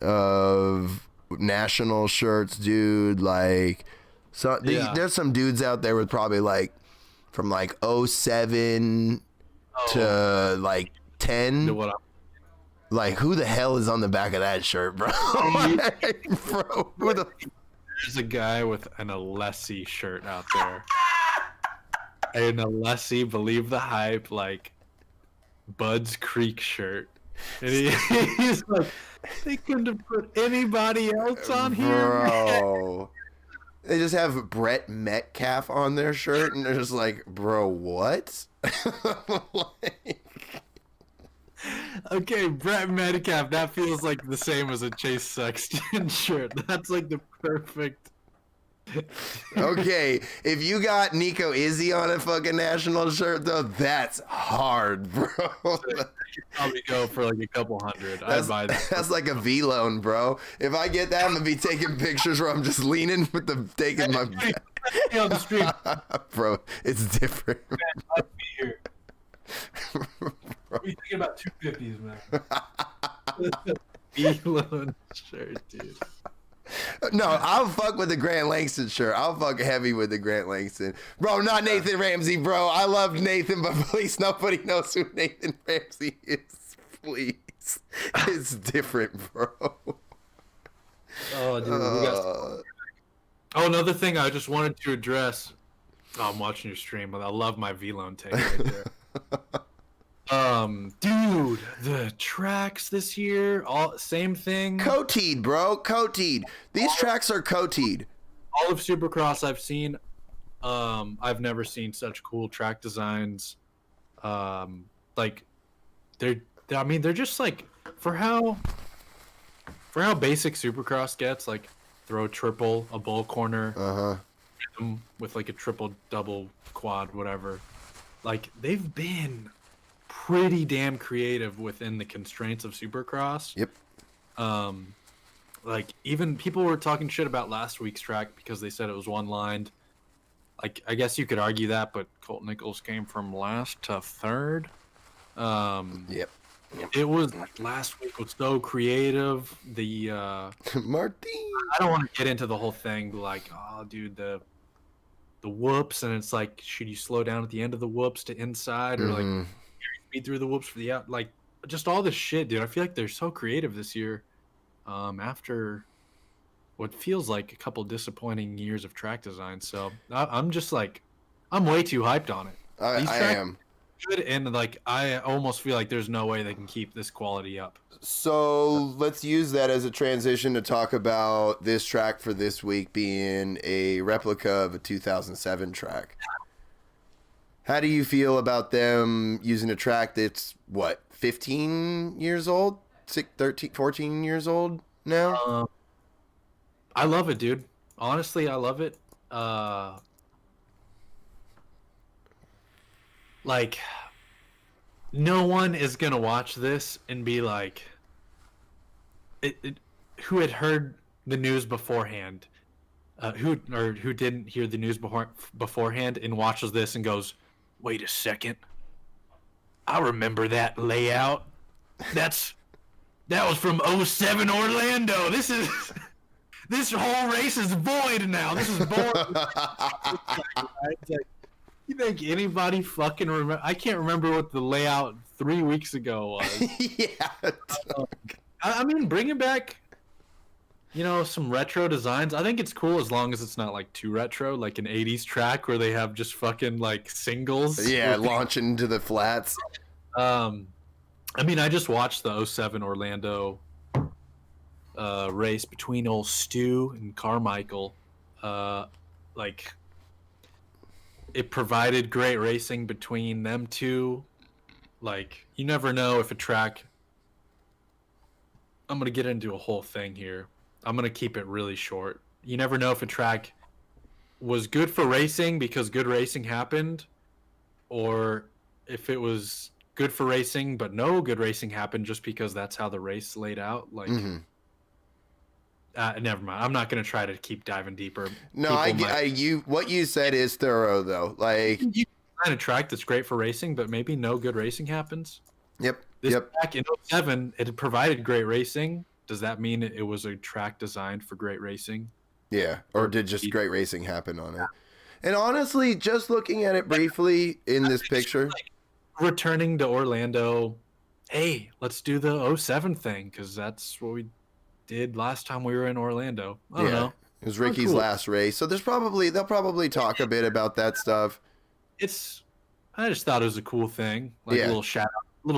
A: of national shirts, dude. Like, there's some dudes out there with probably like from like 07 to like 10. Like, who the hell is on the back of that shirt, bro? Bro,
B: there's a guy with an Alessi shirt out there. An Alessi, believe the hype, like Bud's Creek shirt. And he's like, they couldn't have put anybody else on here.
A: Bro. They just have Brett Metcalf on their shirt, and they're just like, bro, what?
B: Okay, Brett Metcalf, that feels like the same as a Chase Sexton shirt. That's like the perfect...
A: Okay, if you got Nico Izzy on a fucking national shirt, though, that's hard, bro.
B: Probably go for like a couple hundred. I'd buy that.
A: That's like a V-loan, bro. If I get that, I'm gonna be taking pictures where I'm just leaning with taking my...
B: on the street.
A: Bro, it's different.
B: Man, I'd be here. What are you thinking about 250s, man. Elon shirt, dude.
A: No, I'll fuck with the Grant Langston shirt. I'll fuck heavy with the Grant Langston. Bro, not Nathan Ramsey, bro. I love Nathan, but please, nobody knows who Nathan Ramsey is. Please. It's different, bro.
B: Oh, dude. Oh, another thing I just wanted to address. Oh, I'm watching your stream. I love my V-Lone take right there. Dude, the tracks this year, all same thing.
A: Coated, bro. Coated. These tracks are coated.
B: All of Supercross I've seen, I've never seen such cool track designs. Like they're just like for how basic Supercross gets, like throw triple, a bull corner, with like a triple, double, quad, whatever. Like they've been pretty damn creative within the constraints of Supercross.
A: Yep.
B: Like even people were talking shit about last week's track because they said it was one-lined. Like I guess you could argue that, but Colt Nichols came from last to third.
A: Yep.
B: It was last week was so creative. The
A: Martin.
B: I don't want to get into the whole thing, like, oh, dude, the whoops, and it's like, should you slow down at the end of the whoops to inside, or like speed through the whoops for the out, like just all this shit, dude. I feel like they're so creative this year. After what feels like a couple disappointing years of track design, so I'm just like, I'm way too hyped on it.
A: I am.
B: Good, and like I almost feel like there's no way they can keep this quality up.
A: So let's use that as a transition to talk about this track for this week being a replica of a 2007 track. How do you feel about them using a track that's, what, 15 years old? 14 years old now?
B: I love it, dude. Honestly, I love it. Like, no one is gonna watch this and be like, who had heard the news beforehand, who didn't hear the news beforehand and watches this and goes, wait a second, I remember that layout. That was from 07 Orlando. This whole race is void now. This is boring. You think anybody fucking remember? I can't remember what the layout 3 weeks ago was.
A: Yeah.
B: I mean, bringing back, some retro designs. I think it's cool as long as it's not like too retro, like an 80s track where they have just fucking like singles.
A: Yeah, launching into the flats.
B: I mean, I just watched the 07 Orlando race between old Stu and Carmichael. Like, it provided great racing between them two. Like, you never know if a track... I'm going to get into a whole thing here. I'm going to keep it really short. You never know if a track was good for racing because good racing happened, or if it was good for racing but no good racing happened just because that's how the race laid out. Like, never mind. I'm not going to try to keep diving deeper.
A: No, what you said is thorough though. Like,
B: you find a track that's great for racing, but maybe no good racing happens.
A: Yep.
B: This track in 07, it had provided great racing. Does that mean it was a track designed for great racing?
A: Yeah, or did just great racing happen on it? And honestly, just looking at it briefly in this picture,
B: like returning to Orlando, hey, let's do the 07 thing because that's what we did last time we were in Orlando. I don't know.
A: It was Ricky's last race, so they'll probably talk a bit about that stuff.
B: I just thought it was a cool thing, like a little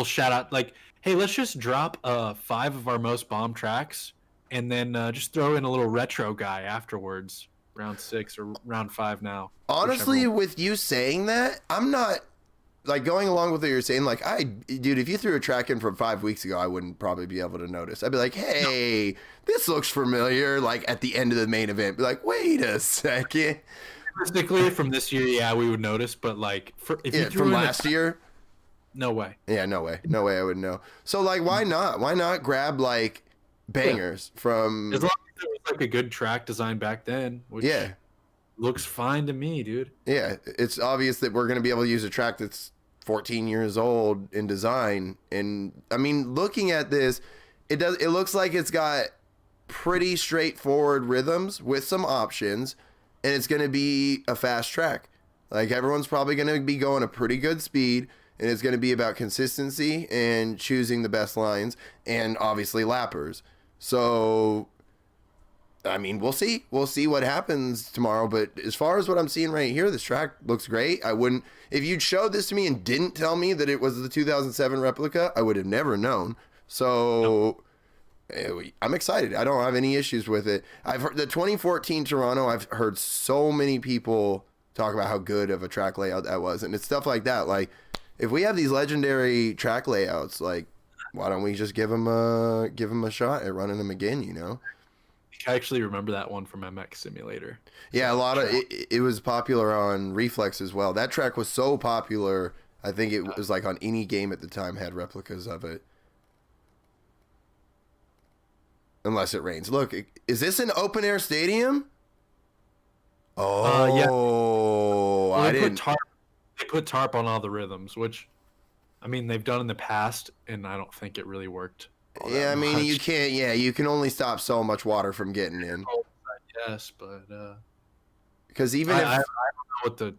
B: shout out, like, hey, let's just drop 5 of our most bomb tracks, and then just throw in a little retro guy afterwards, round 6 or round 5 now.
A: Honestly, with you saying that, I'm not like going along with what you're saying. Like, dude, if you threw a track in from 5 weeks ago, I wouldn't probably be able to notice. I'd be like, hey, this looks familiar. Like at the end of the main event, be like, wait a second.
B: Realistically, from this year, yeah, we would notice. But like, if you threw
A: from last year,
B: no way.
A: Yeah, no way I would know. So like, why not? Why not grab like bangers from?
B: As long as it was like a good track design back then, which looks fine to me, dude.
A: Yeah, it's obvious that we're gonna be able to use a track that's 14 years old in design. And I mean, looking at this, it looks like it's got pretty straightforward rhythms with some options, and it's going to be a fast track. Like, everyone's probably going to be going a pretty good speed, and it's going to be about consistency and choosing the best lines, and obviously lappers. So, I mean, we'll see. We'll see what happens tomorrow. But as far as what I'm seeing right here, this track looks great. I wouldn't, if you'd showed this to me and didn't tell me that it was the 2007 replica, I would have never known. So I'm excited. I don't have any issues with it. I've heard the 2014 Toronto. I've heard so many people talk about how good of a track layout that was, and it's stuff like that. Like, if we have these legendary track layouts, like, why don't we just give them a shot at running them again? You know.
B: I actually remember that one from MX Simulator.
A: Yeah, a lot of it was popular on Reflex as well. That track was so popular. I think it was like on any game at the time had replicas of it. Unless it rains. Look, is this an open air stadium? Oh,
B: yeah. Well,
A: I didn't.
B: They put tarp on all the rhythms, which, I mean, they've done in the past, and I don't think it really worked.
A: Yeah, I mean, you can't. Yeah, you can only stop so much water from getting in.
B: Yes, but
A: because even
B: I don't know what the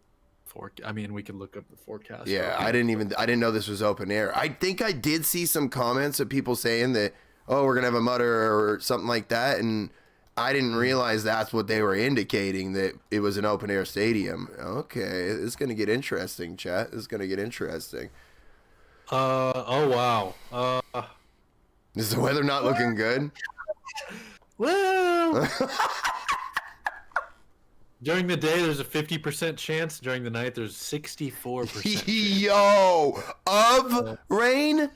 B: I mean, we could look up the forecast.
A: Yeah, I didn't know this was open air. I think I did see some comments of people saying that, oh, we're gonna have a mutter or something like that, and I didn't realize that's what they were indicating, that it was an open air stadium. Okay, it's gonna get interesting, chat. It's gonna get interesting.
B: Oh wow.
A: Is the weather not looking good?
B: Well, during the day there's a 50% chance. During the night there's 64%.
A: Yo, of rain?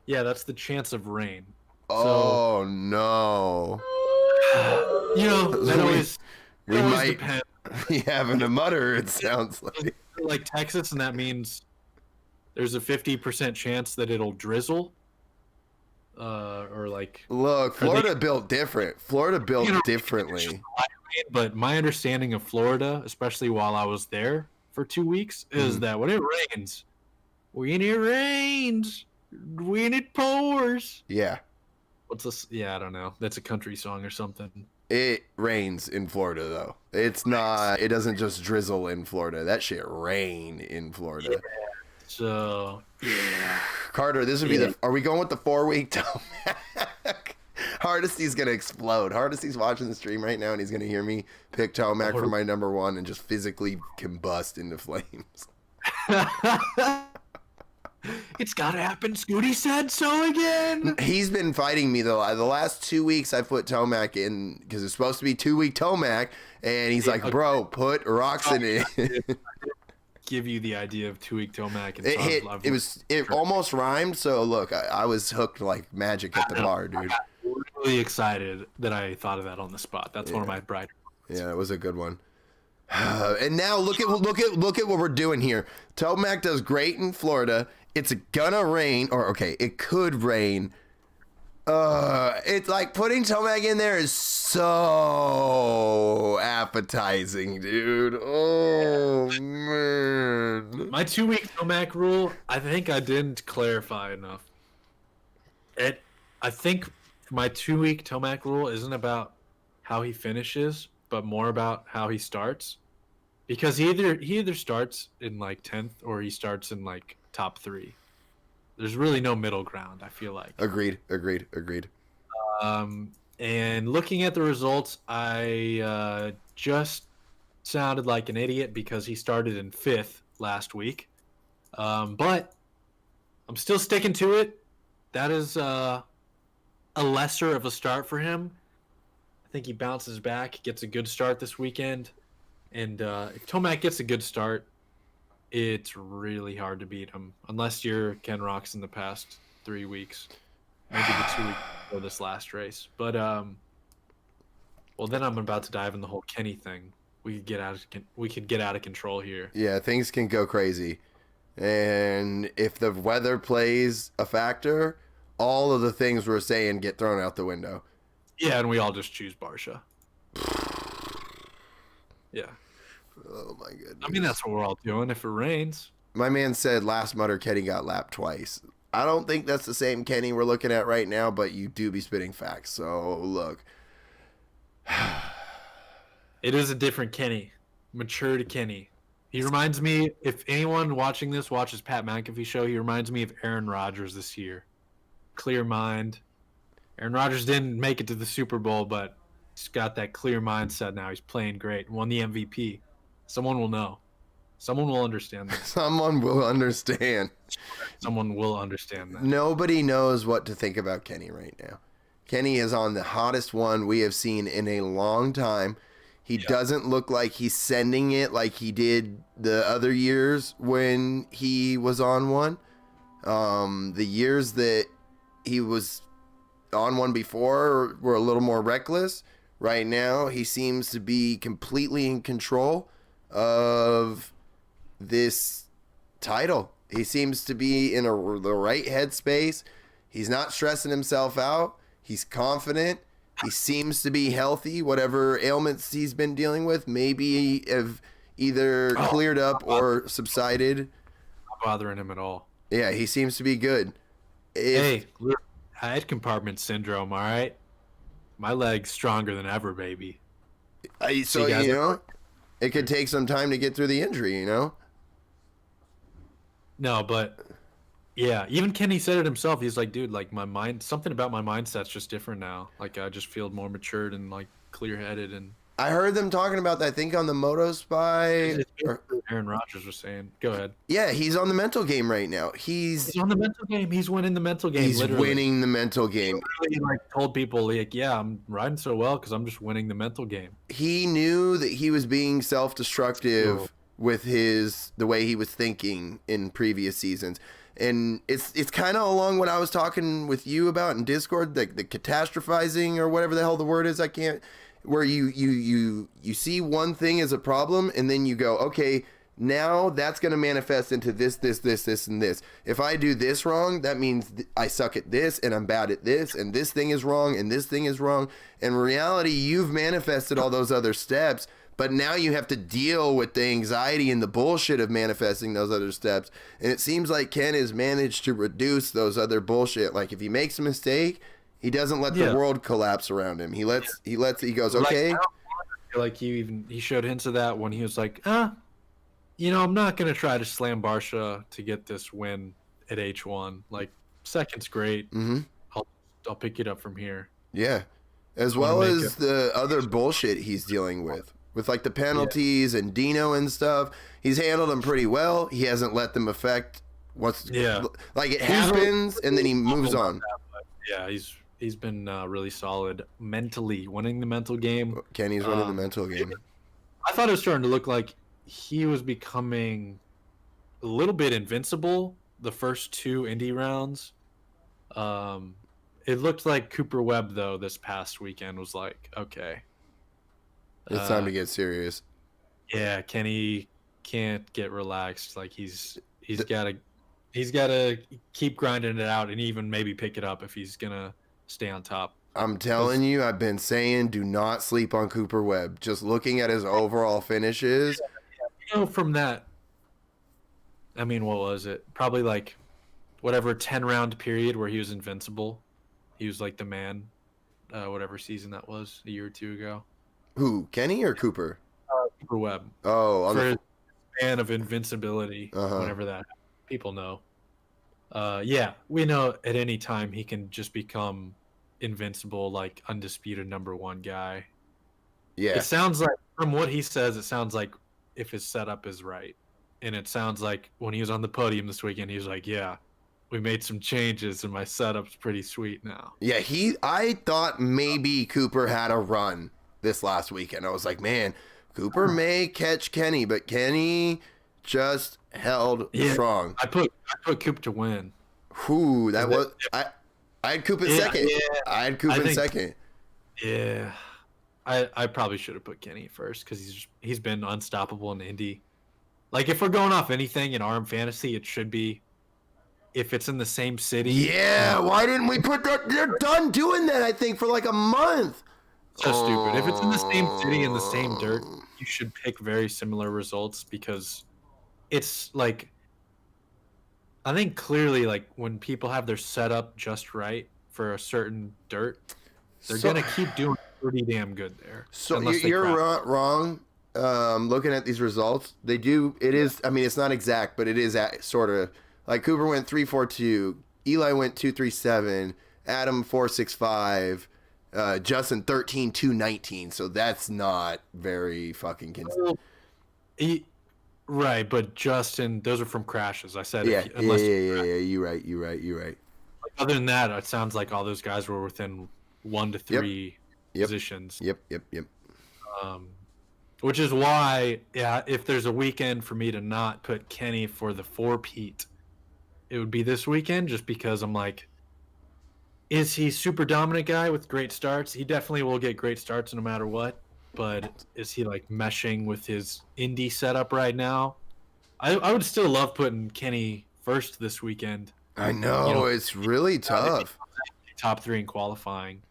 B: Yeah, that's the chance of rain.
A: Oh no!
B: You know, that always
A: we might
B: depend.
A: be having a mutter. It sounds
B: like Texas, and that means there's a 50% chance that it'll drizzle. Or like,
A: look, Florida built different. Florida built differently.
B: But my understanding of Florida, especially while I was there for 2 weeks, is that when it rains, when it pours.
A: Yeah.
B: What's this? Yeah, I don't know. That's a country song or something.
A: It rains in Florida, though. It's not. It doesn't just drizzle in Florida. That shit rain in Florida.
B: Yeah. So, yeah.
A: Carter, this would be are we going with the 4-week Tomac? Hardesty's going to explode. Hardesty's watching the stream right now, and he's going to hear me pick Tomac for my number one and just physically combust into flames.
B: It's got to happen. Scooty said so again.
A: He's been fighting me, though. The last 2 weeks, I put Tomac in because it's supposed to be 2-week Tomac, and he's like, bro, put Roxon in.
B: Give you the idea of 2-week Tomac. And
A: it almost rhymed, so look, I was hooked like magic at the bar, dude.
B: I got really excited that I thought of that on the spot. That's one of my brighter ones.
A: Yeah, it was a good one. And now look at what we're doing here. Tomac does great in Florida. It's gonna rain, or okay, it could rain. It's like putting Tomac in there is so appetizing, dude. Oh man.
B: My 2-week Tomac rule, I think I didn't clarify enough. I think my 2-week Tomac rule isn't about how he finishes, but more about how he starts. Because he either starts in like 10th or he starts in like top 3. There's really no middle ground, I feel like.
A: Agreed.
B: And looking at the results, I just sounded like an idiot because he started in 5th last week. But I'm still sticking to it. That is a lesser of a start for him. I think he bounces back, gets a good start this weekend. And if Tomac gets a good start, it's really hard to beat him. Unless you're Ken Rocks in the past 3 weeks. Maybe the 2 weeks before this last race. But, well, then I'm about to dive in the whole Kenny thing. We could get out of control here.
A: Yeah, things can go crazy. And if the weather plays a factor, all of the things we're saying get thrown out the window.
B: Yeah, and we all just choose Barsha. Yeah.
A: Oh my goodness.
B: I mean, that's what we're all doing if it rains.
A: My man said last Mutter Kenny got lapped twice. I don't think that's the same Kenny we're looking at right now, but you do be spitting facts. So look.
D: It is a different Kenny. Matured Kenny. He reminds me, if anyone watching this watches Pat McAfee show, he reminds me of Aaron Rodgers this year. Clear mind. Aaron Rodgers didn't make it to the Super Bowl, but he's got that clear mindset now. He's playing great. Won the MVP. Someone will know. Someone will understand that.
A: Someone will understand.
D: Someone will understand that.
A: Nobody knows what to think about Kenny right now. Kenny is on the hottest one we have seen in a long time. He doesn't look like he's sending it like he did the other years when he was on one. The years that he was on one before were a little more reckless. Right now, he seems to be completely in control of this title. He seems to be in the right headspace. He's not stressing himself out. He's confident. He seems to be healthy. Whatever ailments he's been dealing with maybe have either cleared up or subsided.
D: Not bothering him at all.
A: Yeah, he seems to be good.
D: Hey, head compartment syndrome, all right? My leg's stronger than ever, baby.
A: So, you know, it could take some time to get through the injury, you know?
D: No, but yeah, even Kenny said it himself. He's like, dude, like something about my mindset's just different now. Like I just feel more matured and like clear-headed. And
A: I heard them talking about that, I think on the Moto Spy.
D: Aaron Rodgers was saying. Go ahead.
A: Yeah, he's on the mental game right now. He's
D: on the mental game. He's winning the mental game.
A: He's
D: literally.
A: winning the mental game.
D: He literally, like, told people, like, yeah, I'm riding so well because I'm just winning the mental game.
A: He knew that he was being self-destructive with the way he was thinking in previous seasons. And it's kind of along what I was talking with you about in Discord, the catastrophizing or whatever the hell the word is. I can't. Where you see one thing as a problem, and then you go, okay, now that's going to manifest into this, and this. If I do this wrong, that means I suck at this, and I'm bad at this, and this thing is wrong, and this thing is wrong. In reality, you've manifested all those other steps, but now you have to deal with the anxiety and the bullshit of manifesting those other steps. And it seems like Ken has managed to reduce those other bullshit. Like if he makes a mistake, he doesn't let the world collapse around him. He goes, okay.
D: Like, I feel like he showed hints of that when he was like, you know, I'm not going to try to slam Barsha to get this win at H1. Like, second's great.
A: Mm-hmm.
D: I'll pick it up from here.
A: Yeah. As well as the other bullshit he's dealing with like the penalties and Dino and stuff. He's handled them pretty well. He hasn't let them affect like it happens, and then he moves on.
D: Yeah, he's been really solid mentally, winning the mental game.
A: Kenny's winning the mental game.
D: I thought it was starting to look like he was becoming a little bit invincible the first two Indy rounds. It looked like Cooper Webb, though, this past weekend was like, okay.
A: It's time to get serious.
D: Yeah, Kenny can't get relaxed. Like he's got to keep grinding it out and even maybe pick it up if he's gonna stay on top.
A: I'm telling you, I've been saying, do not sleep on Cooper Webb. Just looking at his overall finishes.
D: You know, from that, I mean, what was it? Probably like whatever 10-round period where he was invincible. He was like the man, whatever season that was, a year or two ago.
A: Who, Kenny or Cooper?
D: Cooper Webb.
A: Oh,
D: for his span of invincibility, whenever that people know. Yeah, we know at any time he can just become invincible, like undisputed number one guy.
A: Yeah.
D: It sounds like, from what he says, it sounds like if his setup is right. And it sounds like when he was on the podium this weekend, he was like, yeah, we made some changes and my setup's pretty sweet now.
A: Yeah, I thought maybe Cooper had a run this last weekend. I was like, man, Cooper may catch Kenny, but Kenny just held strong.
D: I put Coop to win.
A: Whew, I had Coop in second. Yeah. I had Coop in second.
D: Yeah. I probably should have put Kenny first because he's been unstoppable in Indy. Like, if we're going off anything in RM Fantasy, it should be if it's in the same city.
A: Yeah, why didn't we put that? They're done doing that, I think, for like a month.
D: So stupid. If it's in the same city and the same dirt, you should pick very similar results because it's like I think clearly, like when people have their setup just right for a certain dirt, they're gonna keep doing pretty damn good there.
A: So you're wrong. Looking at these results, they do. It is. I mean, it's not exact, but it is sort of like Cooper went 3.42, Eli went 2.37, Adam 4.65, Justin 13.219. So that's not very fucking consistent.
D: Right, but Justin, those are from crashes. I said,
A: yeah. You're right.
D: Like, other than that, it sounds like all those guys were within 1 to 3 positions.
A: Yep.
D: Which is why, if there's a weekend for me to not put Kenny for the 4-peat, it would be this weekend, just because I'm like, is he super dominant guy with great starts? He definitely will get great starts no matter what. But is he like meshing with his indie setup right now? I would still love putting Kenny first this weekend.
A: I know, it's really tough.
D: Top 3 in qualifying.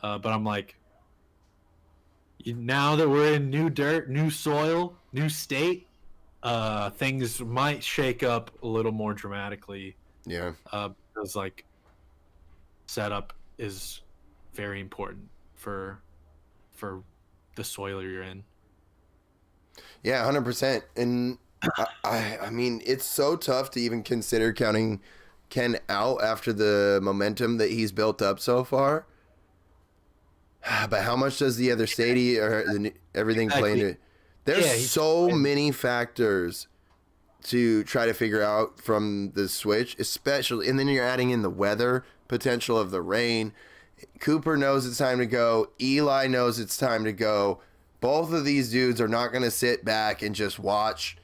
D: But I'm like, now that we're in new dirt, new soil, new state, things might shake up a little more dramatically.
A: Yeah.
D: Because like setup is very important for the soil you're in.
A: Yeah, 100%. And I mean, it's so tough to even consider counting Ken out after the momentum that he's built up so far. But how much does the other stadium or everything play into it? There's so many factors to try to figure out from the switch, especially, and then you're adding in the weather potential of the rain. Cooper knows it's time to go. Eli knows it's time to go. Both of these dudes are not going to sit back and just watch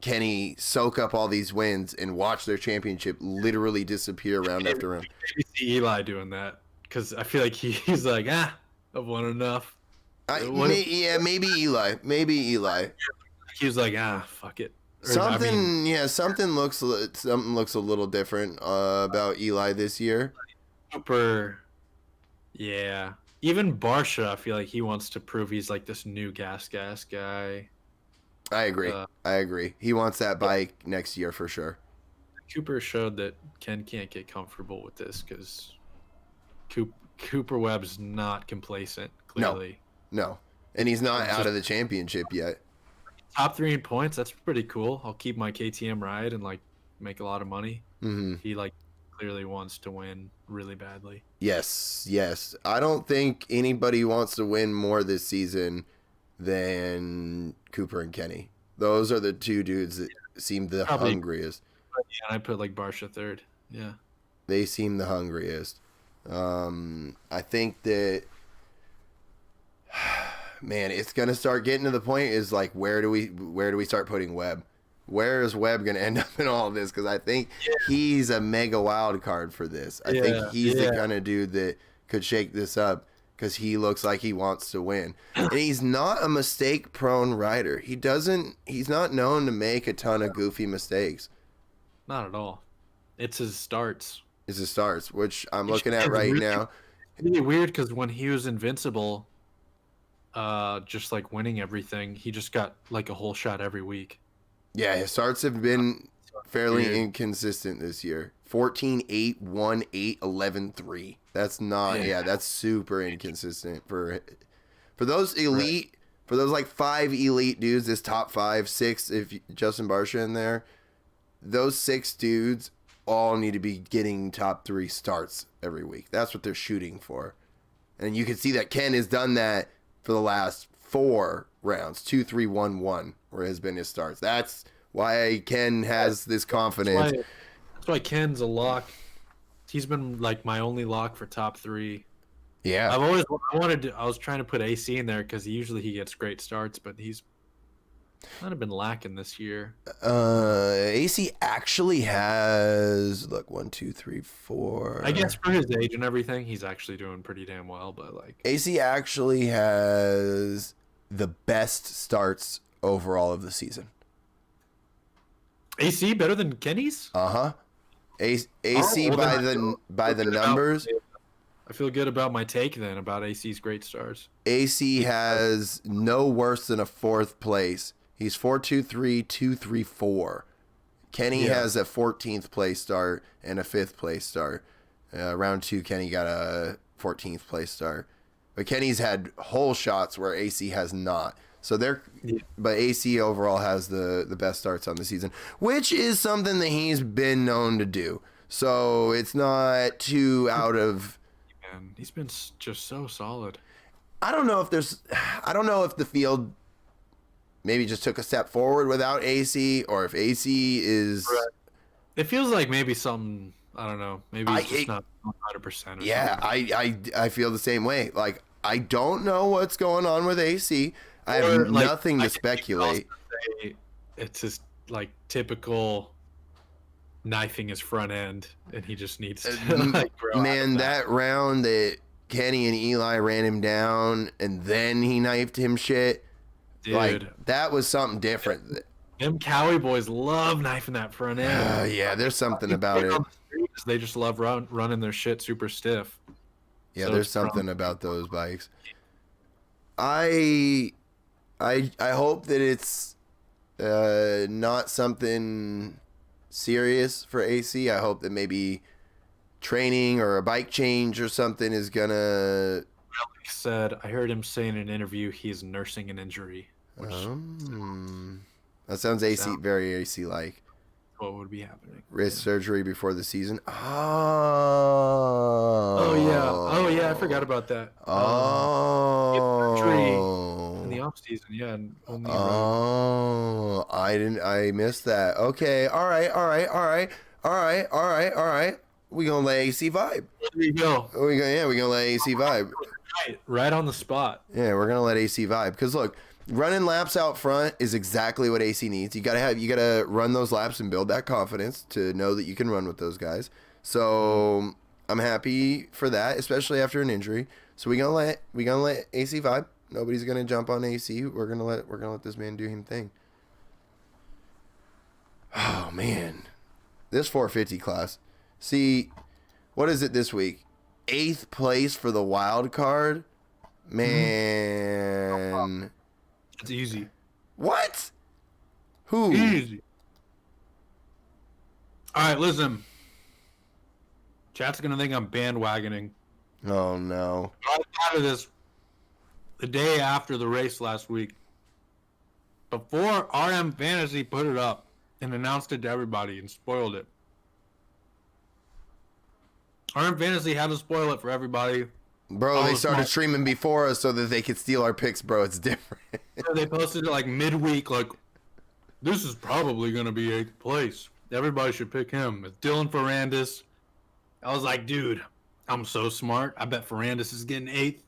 A: Kenny soak up all these wins and watch their championship literally disappear round after round.
D: Maybe see Eli doing that, because I feel like he's like, I've won enough.
A: Maybe Eli.
D: He was like, fuck it.
A: Something looks a little different about Eli this year.
D: Cooper, yeah. Even Barsha, I feel like he wants to prove he's like this new gas guy.
A: I agree. He wants that bike next year for sure.
D: Cooper showed that Ken can't get comfortable with this because Cooper Webb's not complacent, clearly.
A: No. And he's not out of the championship yet.
D: Top 3 in points, that's pretty cool. I'll keep my KTM ride and like make a lot of money.
A: Mm-hmm.
D: He like clearly wants to win really badly.
A: Yes. I don't think anybody wants to win more this season than Cooper and Kenny. Those are the two dudes that seem the hungriest.
D: Yeah, I put like Barsha third. Yeah.
A: They seem the hungriest. I think that, man, it's gonna start getting to the point is like, where do we start putting Webb? Where is Webb gonna end up in all of this? Because I think he's a mega wild card for this. I think he's the kind of dude that could shake this up because he looks like he wants to win, and he's not a mistake-prone rider. He's not known to make a ton of goofy mistakes.
D: Not at all. It's his starts.
A: Which I'm looking at right now.
D: It's really weird because when he was invincible, just like winning everything, he just got like a whole shot every week.
A: Yeah, his starts have been fairly inconsistent this year. 14-8, 1-8, 11-3. That's not that's super inconsistent for those elite, for those like 5 elite dudes, this top 5, 6 if Justin Barsha in there. Those 6 dudes all need to be getting top 3 starts every week. That's what they're shooting for. And you can see that Ken has done that for the last 4 rounds, 2, 3, 1, 1, where has been his starts. That's why Ken has this confidence.
D: That's why Ken's a lock. He's been like my only lock for top 3.
A: Yeah.
D: I was trying to put AC in there because usually he gets great starts, but he's kind of been lacking this year.
A: AC actually has 1, 2, 3, 4.
D: I guess for his age and everything, he's actually doing pretty damn well. But like
A: AC actually has the best starts overall of the season.
D: AC better than Kenny's?
A: AC by the numbers.
D: I feel good about my take then about AC's great stars.
A: AC has no worse than a 4th place. He's 4.23, 2.34. Kenny has a 14th place start and a 5th place start. Round 2, Kenny got a 14th place start. But Kenny's had whole shots where AC has not. So but AC overall has the best starts on the season, which is something that he's been known to do. So it's not too out of.
D: Man, he's been just so solid.
A: I don't know if the field maybe just took a step forward without AC, or if AC is.
D: Right. It feels like maybe something. I don't know. Maybe it's just not 100%.
A: Yeah, I feel the same way. Like, I don't know what's going on with AC. I have nothing to speculate.
D: It's just like typical knifing his front end, and he just needs to like grow.
A: Man, that round that Kenny and Eli ran him down, and then he knifed him shit.
D: Dude,
A: like, that was something different.
D: Them Cowie boys love knifing that front end.
A: Yeah, there's something about it.
D: They just love running their shit super stiff.
A: Yeah, so there's something about those bikes. I hope that it's not something serious for AC. I hope that maybe training or a bike change or something is gonna.
D: Like I said, I heard him say in an interview he's nursing an injury. Which
A: that sounds very AC like.
D: What would be happening?
A: Wrist surgery before the season.
D: Oh yeah, I forgot about that. Surgery in the off season, yeah.
A: I missed that. Okay, all right. We gonna let AC vibe.
D: There you go.
A: We gonna let AC vibe.
D: Right on the spot.
A: Yeah, we're gonna let AC vibe because look, running laps out front is exactly what AC needs. You gotta run those laps and build that confidence to know that you can run with those guys. So I'm happy for that, especially after an injury. So we gonna let AC vibe. Nobody's gonna jump on AC. We're gonna let this man do his thing. Oh man, this 450 class. See, what is it this week? 8th place for the wild card. Man.
D: It's easy.
A: What? Who?
D: Easy. All right, listen. Chat's gonna think I'm bandwagoning.
A: Oh no.
D: I thought of this the day after the race last week. Before RM Fantasy put it up and announced it to everybody and spoiled it. RM Fantasy had to spoil it for everybody.
A: Bro, they started streaming before us so that they could steal our picks, bro. It's different.
D: So they posted it like midweek, like, this is probably going to be 8th place. Everybody should pick him. It's Dylan Ferrandis. I was like, dude, I'm so smart. I bet Ferrandis is getting 8th.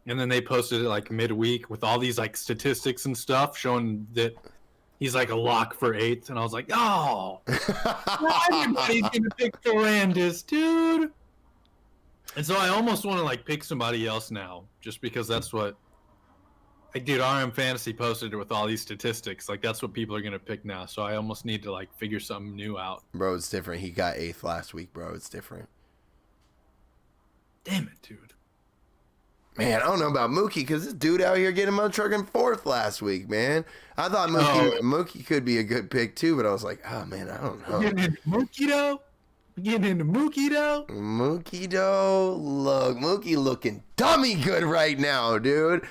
D: And then they posted it like midweek with all these like statistics and stuff showing that he's like a lock for 8th. And I was like, oh, everybody's going to pick Ferrandis, dude. And so I almost want to like pick somebody else now, just because that's what, like, dude, RM Fantasy posted it with all these statistics. Like, that's what people are gonna pick now. So I almost need to like figure something new out.
A: Bro, it's different. He got 8th last week, bro. It's different.
D: Damn it, dude.
A: Man, I don't know about Mookie because this dude out here getting my truck in 4th last week, man. I thought Mookie could be a good pick too, but I was like, oh man, I don't know.
D: Mookie though. Getting into Mookie though.
A: Look, Mookie looking dummy good right now, dude.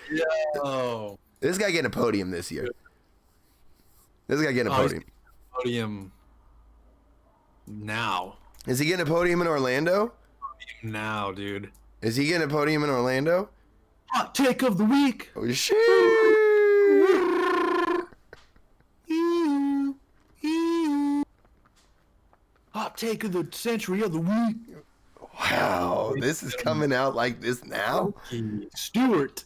D: Yo.
A: This guy getting a podium this year.
D: Podium now.
A: Is he getting a podium in Orlando?
D: Now, dude.
A: Is he getting a podium in Orlando?
D: Hot take of the week.
A: Oh shit.
D: Hot take of the century of the week.
A: Wow, this is coming out like this now?
D: Stewart.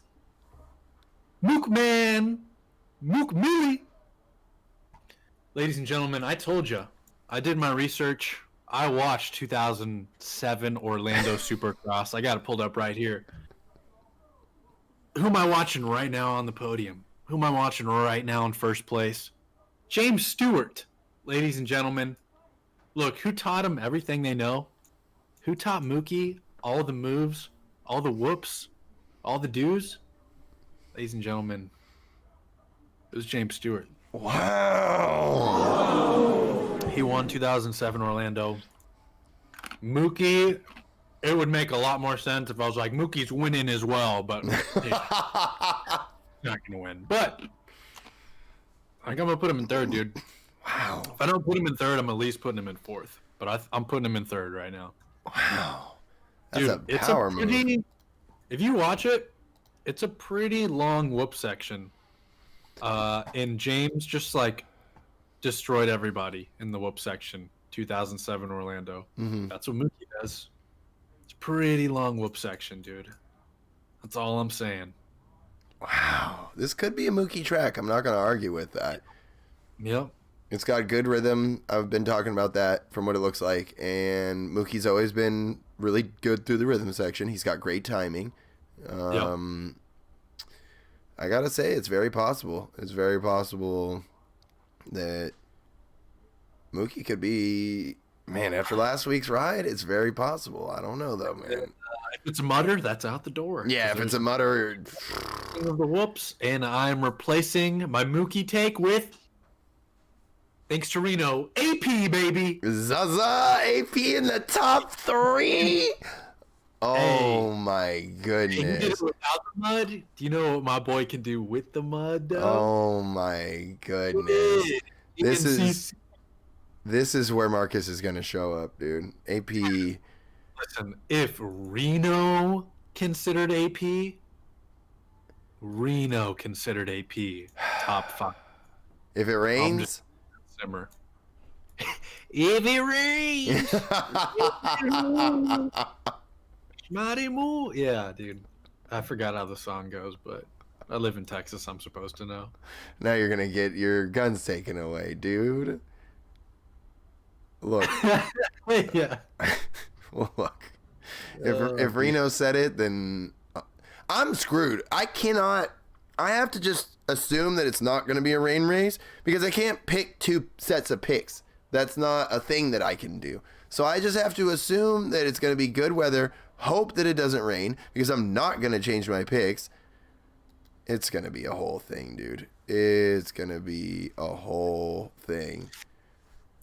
D: Mook Man. Mook Millie. Ladies and gentlemen, I told you. I did my research. I watched 2007 Orlando Supercross. I got it pulled up right here. Who am I watching right now on the podium? Who am I watching right now in first place? James Stewart. Ladies and gentlemen, look, who taught him everything they know? Who taught Mookie all the moves, all the whoops, all the do's? Ladies and gentlemen, it was James Stewart.
A: Wow.
D: He won 2007 Orlando. Mookie, it would make a lot more sense if I was like, Mookie's winning as well, but he's not going to win. But I think I'm going to put him in third, dude.
A: Wow.
D: If I don't put him in third, I'm at least putting him in fourth. But I'm putting him in third right now.
A: Wow. That's
D: Dude,
A: a power move.
D: If you watch it, it's a pretty long whoop section. And James just like destroyed everybody in the whoop section. 2007 Orlando.
A: Mm-hmm.
D: That's what Mookie does. It's a pretty long whoop section, dude. That's all I'm saying.
A: Wow. This could be a Mookie track. I'm not going to argue with that.
D: Yep.
A: It's got good rhythm. I've been talking about that from what it looks like. And Mookie's always been really good through the rhythm section. He's got great timing.
D: Yep.
A: I got to say, it's very possible. It's very possible that Mookie could be, man, after last week's ride, it's very possible. I don't know, though, man.
D: If it's a mutter, that's out the door.
A: Yeah, if it's a mutter.
D: Of the whoops, and I'm replacing my Mookie take with, thanks to Reno, AP, baby.
A: Zaza, AP in the top 3. Oh,
D: Hey.
A: my
D: He can
A: goodness.
D: do it without the mud. Do you know what my boy can do with the mud, though?
A: Oh, my goodness. This is where Marcus is going to show up, dude. AP.
D: Listen, if Reno considered AP, Reno considered AP top 5.
A: If it rains.
D: Simmer. If it rains, Schmatty moo. Yeah, dude. I forgot how the song goes, but I live in Texas. I'm supposed to know.
A: Now you're going to get your guns taken away, dude. Look.
D: Yeah.
A: Well, look. If Reno said it, then I'm screwed. I have to just assume that it's not going to be a rain race because I can't pick 2 sets of picks. That's not a thing that I can do. So I just have to assume that it's going to be good weather, hope that it doesn't rain because I'm not going to change my picks. It's going to be a whole thing, dude. It's going to be a whole thing.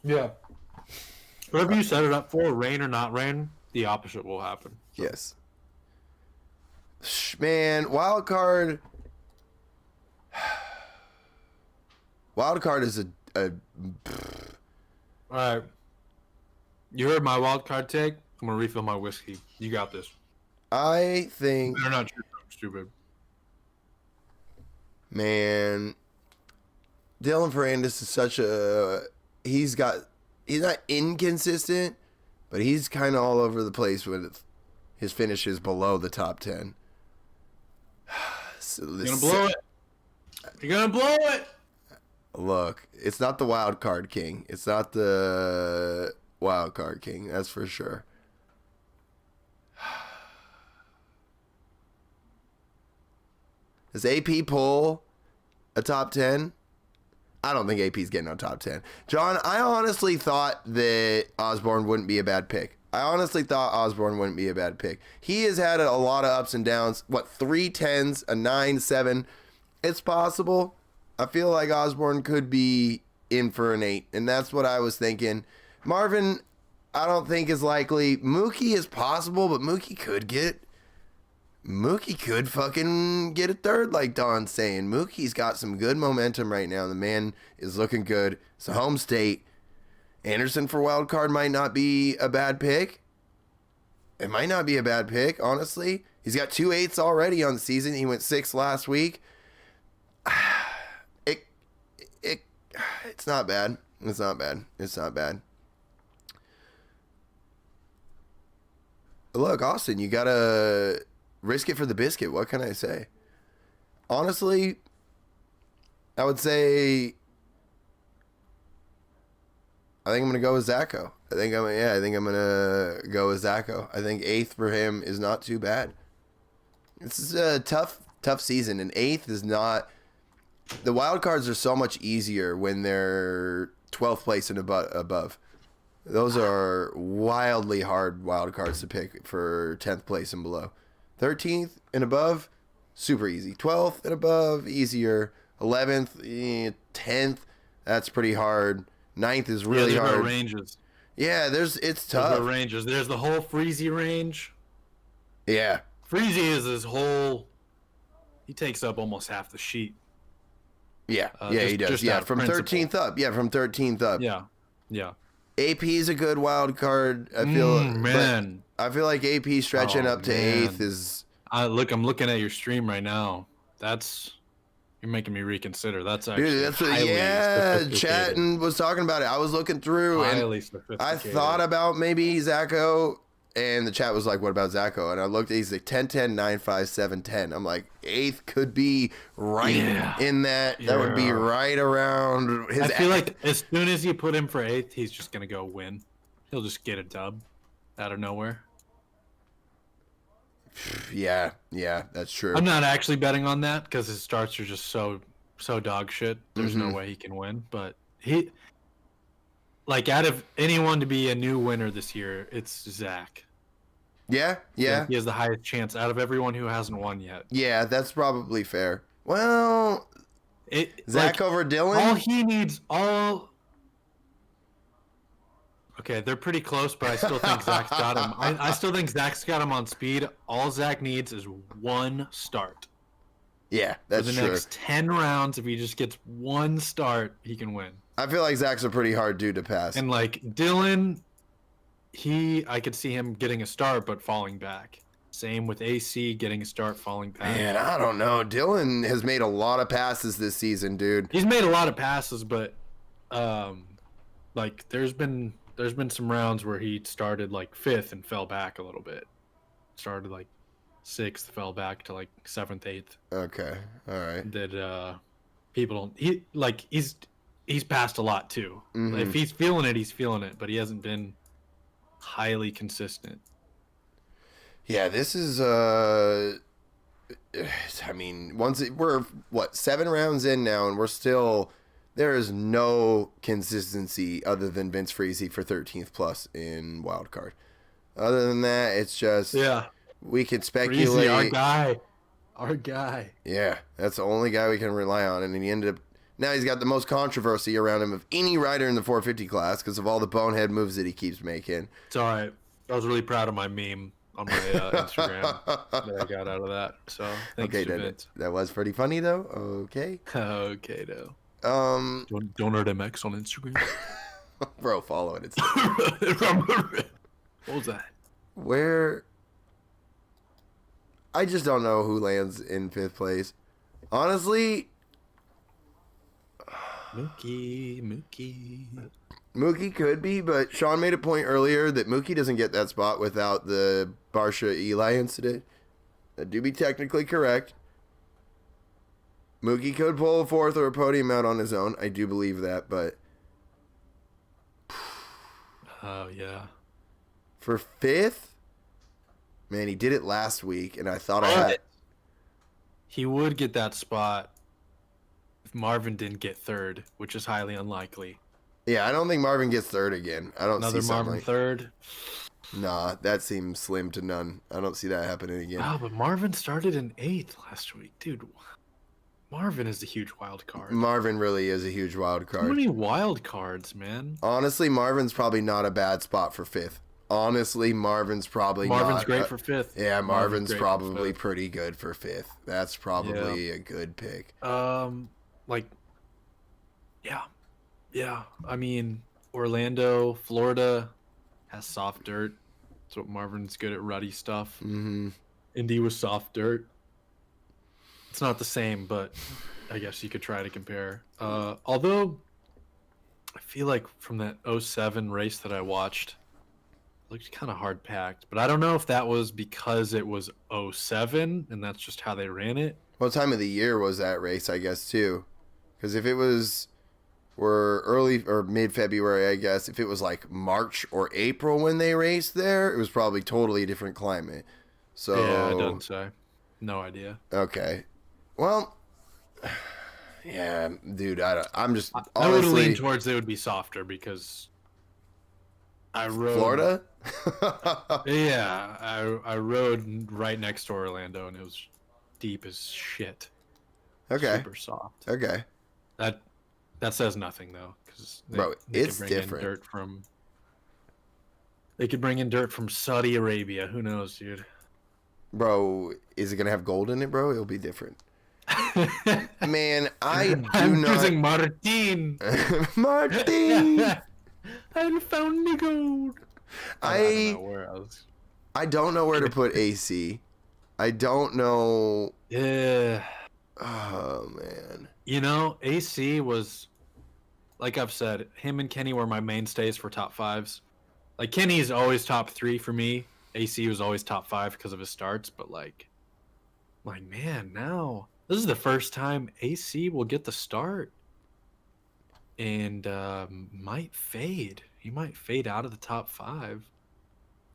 D: Yeah. Whatever you set it up for, rain or not rain, the opposite will happen.
A: Yes. Man, wild card. Wild card is a
D: All right. You heard my wild card take? I'm going to refill my whiskey. You got this.
A: I think,
D: They're not stupid.
A: man, Dylan Ferrandis is such a he's not inconsistent, but he's kind of all over the place with his finishes below the top 10. So
D: You're going to blow it. You're going to blow it.
A: Look, it's not the wild card king. It's not the wild card king. That's for sure. Does AP pull a top 10? I don't think AP's getting on top 10. John, I honestly thought that Osborne wouldn't be a bad pick. He has had a lot of ups and downs. 3 10s, a 9, 7. It's possible. I feel like Osborne could be in for an 8, and that's what I was thinking. Marvin, I don't think is likely. Mookie is possible, but Mookie could fucking get a third, like Don's saying. Mookie's got some good momentum right now. The man is looking good. It's a home state. Anderson for wild card might not be a bad pick. It might not be a bad pick, honestly. He's got 2 8s already on the season. He went 6 last week. It's not bad. It's not bad. Look, Austin, you gotta risk it for the biscuit. What can I say? Honestly, I would say I think I'm gonna go with Zacho. I think I'm gonna go with Zacho. I think 8th for him is not too bad. This is a tough season, and 8th is not. The wild cards are so much easier when they're 12th place and above. Those are wildly hard wild cards to pick for 10th place and below. 13th and above, super easy. 12th and above, easier. 11th, 10th, that's pretty hard. 9th is really
D: there's
A: hard.
D: no ranges.
A: Yeah, it's tough.
D: There's no ranges. There's the whole Freezy range.
A: Yeah.
D: Freezy is his whole. He takes up almost half the sheet.
A: Yeah, he does. Yeah, from 13th up. Yeah, from 13th up.
D: Yeah.
A: AP is a good wild card. I feel
D: man.
A: I feel like AP stretching up to 8th is.
D: I'm looking at your stream right now. You're making me reconsider. That's actually
A: Dude, that's chat and was talking about it. I was looking through and I thought about maybe Zacho, and the chat was like, "What about Zacho?" And I looked. He's like 10-10, 9-5, 7-10. I'm like, 8th could be right in that. That would be right around his.
D: I feel like as soon as you put him for 8th, he's just gonna go win. He'll just get a dub out of nowhere.
A: Yeah, that's true.
D: I'm not actually betting on that because his starts are just so dog shit. There's no way he can win. But out of anyone to be a new winner this year, it's Zach.
A: Yeah.
D: He has the highest chance out of everyone who hasn't won yet.
A: Yeah, that's probably fair. Well, Zach over Dylan?
D: All he needs, Okay, they're pretty close, but I still think Zach's got him. I still think Zach's got him on speed. All Zach needs is one start.
A: Yeah, that's
D: true. For the next 10 rounds, if he just gets one start, he can win.
A: I feel like Zach's a pretty hard dude to pass.
D: And Dylan, I could see him getting a start but falling back. Same with AC, getting a start, falling back.
A: Man, I don't know. Dylan has made a lot of passes this season, dude.
D: He's made a lot of passes, but there's been some rounds where he started 5th and fell back a little bit. Started 6th, fell back to 7th, 8th.
A: Okay, all right.
D: That people don't. He's passed a lot too.
A: Mm-hmm.
D: If he's feeling it, he's feeling it, but he hasn't been highly consistent.
A: Yeah, this is I mean, we're 7 rounds in now, and we're still. There is no consistency other than Vince Freezy for 13th plus in wildcard. Other than that, it's just we could speculate.
D: Freezy, our guy.
A: Yeah, that's the only guy we can rely on, and he ended up. Now he's got the most controversy around him of any rider in the 450 class because of all the bonehead moves that he keeps making.
D: It's all right. I was really proud of my meme on my Instagram that I got out of that. So thanks to Vince.
A: That was pretty funny though. Okay.
D: Okay, though.
A: Don't
D: hurt MX on Instagram.
A: Bro, follow it. It's
D: what was that?
A: Where I just don't know who lands in 5th place. Honestly, Mookie could be, but Sean made a point earlier that Mookie doesn't get that spot without the Barsha Eli incident. That do be technically correct. Mookie could pull a 4th or a podium out on his own. I do believe that, but...
D: Oh, yeah.
A: For 5th? Man, he did it last week, and I thought I had...
D: He would get that spot if Marvin didn't get 3rd, which is highly unlikely.
A: Yeah, I don't think Marvin gets 3rd again. I don't see something
D: Marvin 3rd?
A: Nah, that seems slim to none. I don't see that happening again.
D: Wow, but Marvin started in 8th last week. Dude, Marvin is a huge wild card.
A: Marvin really is a huge wild card.
D: How many wild cards, man?
A: Honestly, Marvin's probably not a bad spot for 5th. Honestly, Marvin's
D: great for 5th.
A: Yeah, Marvin's probably pretty good for 5th. That's probably a good pick.
D: Yeah. I mean, Orlando, Florida has soft dirt. That's what Marvin's good at, ruddy stuff.
A: Mm-hmm.
D: Indy was soft dirt. It's not the same, but I guess you could try to compare. Although, I feel like from that 07 race that I watched, it looked kind of hard packed. But I don't know if that was because it was 07 and that's just how they ran it.
A: What time of the year was that race, I guess, too? Because if it was... We're early or mid-February, I guess. If it was March or April when they raced there, it was probably totally a different climate. So
D: yeah, it doesn't say. No idea.
A: Okay. Well, yeah, dude, I'm just honestly...
D: I would lean towards it would be softer because I rode...
A: Florida?
D: Yeah, I rode right next to Orlando, and it was deep as shit.
A: Okay.
D: Super soft.
A: Okay.
D: That says nothing though, because
A: Bro, it's different.
D: They could bring in dirt from Saudi Arabia. Who knows, dude?
A: Bro, is it gonna have gold in it, bro? It'll be different. Man, I'm
D: choosing Martin.
A: Martin.
D: I found the gold.
A: I don't know where to put AC. I don't know.
D: Yeah.
A: Oh man.
D: You know, AC was, like I've said, him and Kenny were my mainstays for top fives. Like Kenny is always top 3 for me. AC was always top 5 because of his starts, but like man, now this is the first time AC will get the start and might fade. He might fade out of the top 5.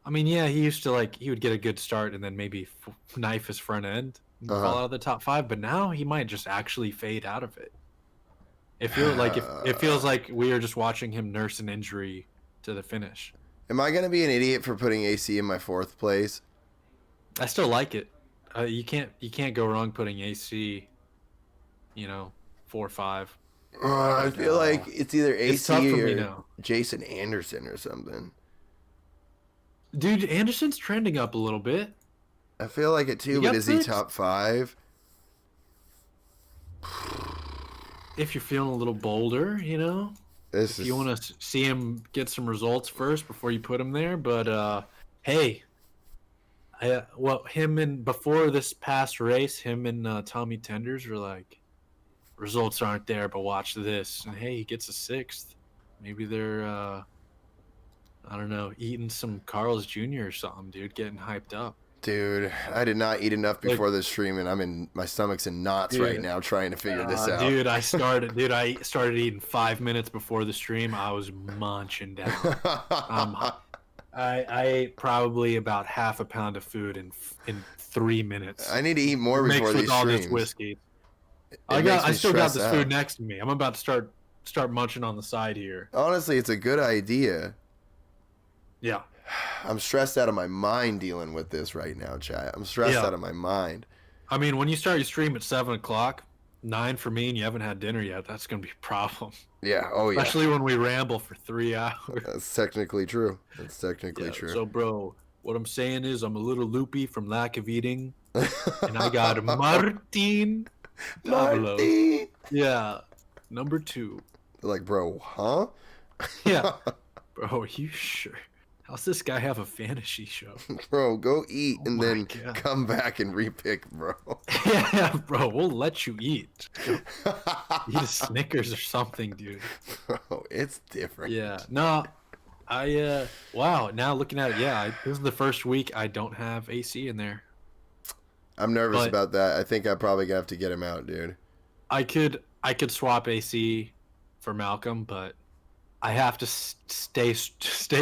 D: I mean, yeah, he used to he would get a good start and then maybe knife his front end and fall out of the top 5, but now he might just actually fade out of it. It feels like we are just watching him nurse an injury to the finish.
A: Am I gonna be an idiot for putting AC in my 4th place?
D: I still like it. You can't go wrong putting AC. 4 or 5.
A: I feel like it's either AC or Jason Anderson or something.
D: Dude, Anderson's trending up a little bit.
A: I feel like it too, but is he top 5?
D: If you're feeling a little bolder, you want to see him get some results first before you put him there. But hey, before this past race, him and Tommy Tenders were like, results aren't there, but watch this. And hey, he gets a 6th. Maybe they're I don't know, eating some Carl's Jr. or something, dude, getting hyped up.
A: Dude, I did not eat enough before this stream, and my stomach's in knots right now trying to figure this out.
D: Dude, I started eating 5 minutes before the stream. I was munching down. I ate probably about half a pound of food in 3 minutes.
A: I need to eat more before these streams.
D: All this whiskey. I still got this food next to me. I'm about to start munching on the side here.
A: Honestly, it's a good idea.
D: Yeah.
A: I'm stressed out of my mind dealing with this right now, chat. I'm stressed out of my mind.
D: I mean, when you start your stream at 7 o'clock, 9 for me, and you haven't had dinner yet, that's going to be a problem.
A: Yeah, oh yeah.
D: Especially when we ramble for 3 hours.
A: That's technically true. That's technically true.
D: So, bro, what I'm saying is I'm a little loopy from lack of eating, and I got Martin.
A: Martin!
D: Yeah, number 2.
A: Like, bro, huh?
D: Yeah. Bro, are you sure? How's this guy have a fantasy show?
A: Bro, go eat and then come back and repick, bro.
D: Yeah, bro, we'll let you eat. Eat a Snickers or something, dude.
A: Bro, it's different.
D: Yeah, no, wow, now looking at it, this is the first week I don't have AC in there.
A: I'm nervous about that. I think I'm probably gonna have to get him out, dude.
D: I could swap AC for Malcolm, but I have to stay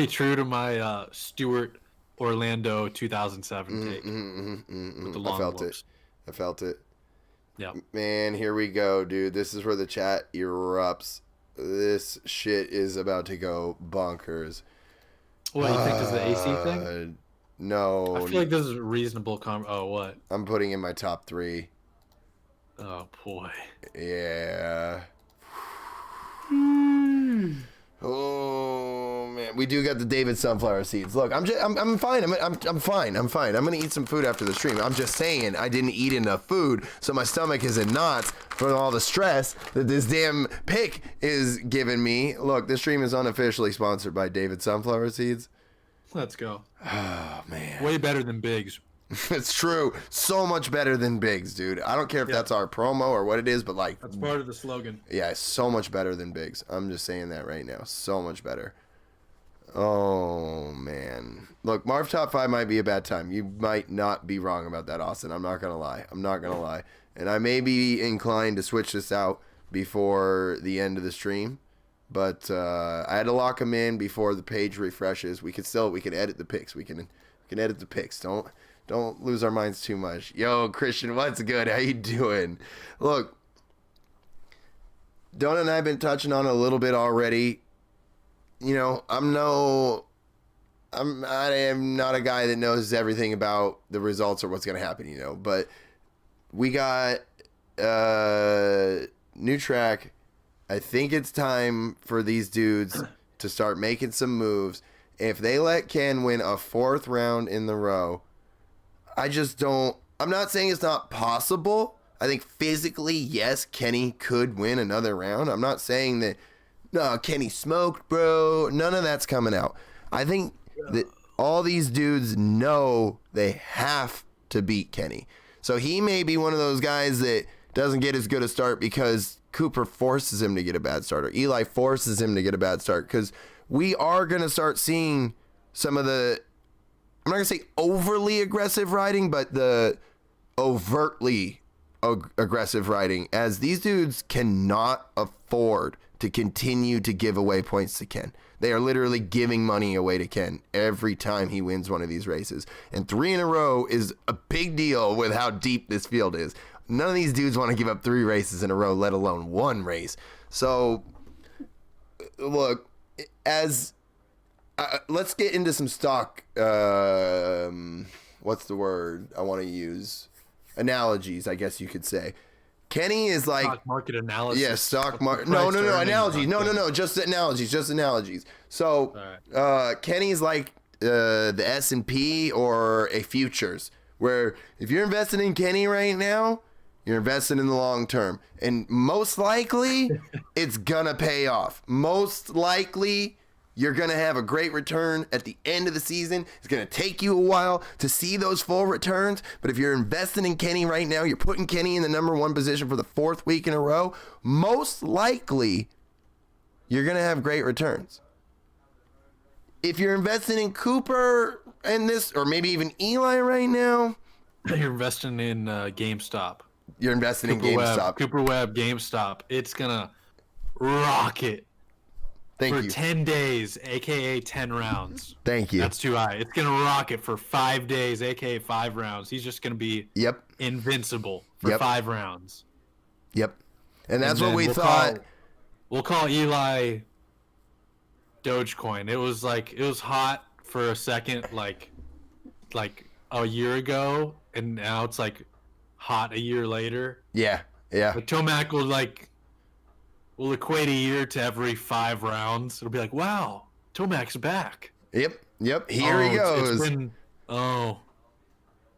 D: true to my Stewart Orlando 2007 take. With the long
A: I felt it.
D: Yeah.
A: Man, here we go, dude. This is where the chat erupts. This shit is about to go bonkers.
D: What, you think this is the AC thing?
A: No.
D: I feel like this is a reasonable Oh, what?
A: I'm putting in my top 3.
D: Oh, boy.
A: Yeah. Oh man, we do got the David sunflower seeds. Look, I'm fine. I'm fine. I'm fine. I'm gonna eat some food after the stream. I'm just saying I didn't eat enough food, so my stomach is in knots from all the stress that this damn pick is giving me. Look, this stream is unofficially sponsored by David sunflower seeds.
D: Let's go.
A: Oh man,
D: way better than Biggs.
A: It's true. So much better than Biggs, dude. I don't care if that's our promo or what it is, but like...
D: That's part of the slogan.
A: Yeah, it's so much better than Biggs. I'm just saying that right now. So much better. Oh, man. Look, Marv top 5 might be a bad time. You might not be wrong about that, Austin. I'm not going to lie. And I may be inclined to switch this out before the end of the stream. But I had to lock them in before the page refreshes. We can edit the picks. We can edit the picks. Don't lose our minds too much. Yo, Christian, what's good? How you doing? Look, Donut and I have been touching on it a little bit already. You know, I am not a guy that knows everything about the results or what's going to happen, you know. But we got new track I think it's time for these dudes to start making some moves. If they let Ken win a 4th round in the row, I just don't. I'm not saying it's not possible. I think physically, yes, Kenny could win another round. I'm not saying that, no, Kenny smoked, bro. None of that's coming out. I think that all these dudes know they have to beat Kenny. So he may be one of those guys that doesn't get as good a start because Cooper forces him to get a bad start, or Eli forces him to get a bad start, because we are going to start seeing some of the, I'm not going to say overly aggressive riding, but the overtly aggressive riding, as these dudes cannot afford to continue to give away points to Ken. They are literally giving money away to Ken every time he wins one of these races. And 3 in a row is a big deal with how deep this field is. None of these dudes want to give up 3 races in a row, let alone 1 race. So, look, as let's get into some stock, what's the word I want to use? Analogies, I guess you could say. Kenny is like
D: stock market analysis.
A: Yeah, stock market. No, analogies. No, just analogies. So, Kenny's like the S&P or a futures, where if you're investing in Kenny right now, you're investing in the long term, and most likely it's gonna pay off. Most likely you're going to have a great return at the end of the season. It's going to take you a while to see those full returns. But if you're investing in Kenny right now, you're putting Kenny in the number 1 position for the 4th week in a row, most likely you're going to have great returns. If you're investing in Cooper and this, or maybe even Eli right now,
D: you're investing in GameStop.
A: You're investing in GameStop.
D: Cooper Webb, GameStop. It's going to rocket. For 10 days, a.k.a. 10 rounds.
A: Thank you.
D: That's too high. It's going to rocket for 5 days, a.k.a. 5 rounds. He's just going to be invincible for 5 rounds.
A: Yep. And that's what we thought.
D: We'll call Eli Dogecoin. It was hot for a second, like a year ago, and now it's like hot a year later.
A: Yeah.
D: But Tomac will equate a year to every 5 rounds. It'll be like, wow, Tomac's back.
A: Yep. Here he goes.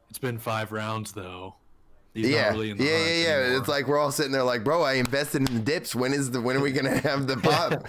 D: It's been 5 rounds though.
A: He's not really in the hunt anymore. It's like we're all sitting there like, bro, I invested in the dips. When are we gonna have the pop?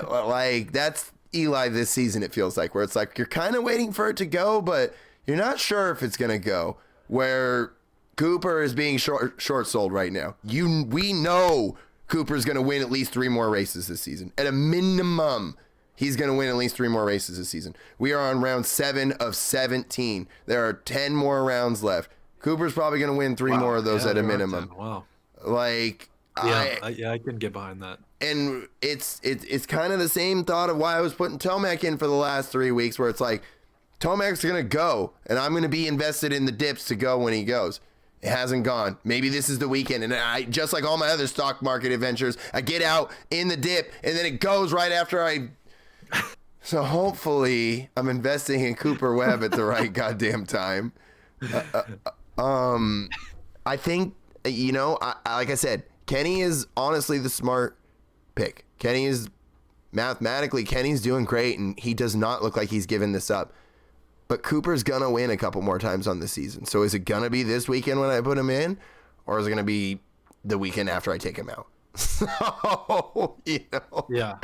A: Like, that's Eli this season. It feels like, where it's like you're kind of waiting for it to go, but you're not sure if it's gonna go. Where Cooper is being short sold right now. We know Cooper's going to win at least 3 more races this season. At a minimum, he's going to win at least 3 more races this season. We are on round 7 of 17. There are 10 more rounds left. Cooper's probably going to win 3 more of those at a minimum.
D: Wow.
A: Like,
D: I can get behind that.
A: And it's kind of the same thought of why I was putting Tomac in for the last 3 weeks, where it's like, Tomac's going to go, and I'm going to be invested in the dips to go when he goes. It hasn't gone. Maybe this is the weekend. And I, just like all my other stock market adventures, I get out in the dip and then it goes right after I. So hopefully I'm investing in Cooper Webb at the right goddamn time. I think, like I said, Kenny is honestly the smart pick. Kenny's doing great, and he does not look like he's giving this up. But Cooper's going to win a couple more times on the season. So is it going to be this weekend when I put him in? Or is it going to be the weekend after I take him out? So,
D: Yeah.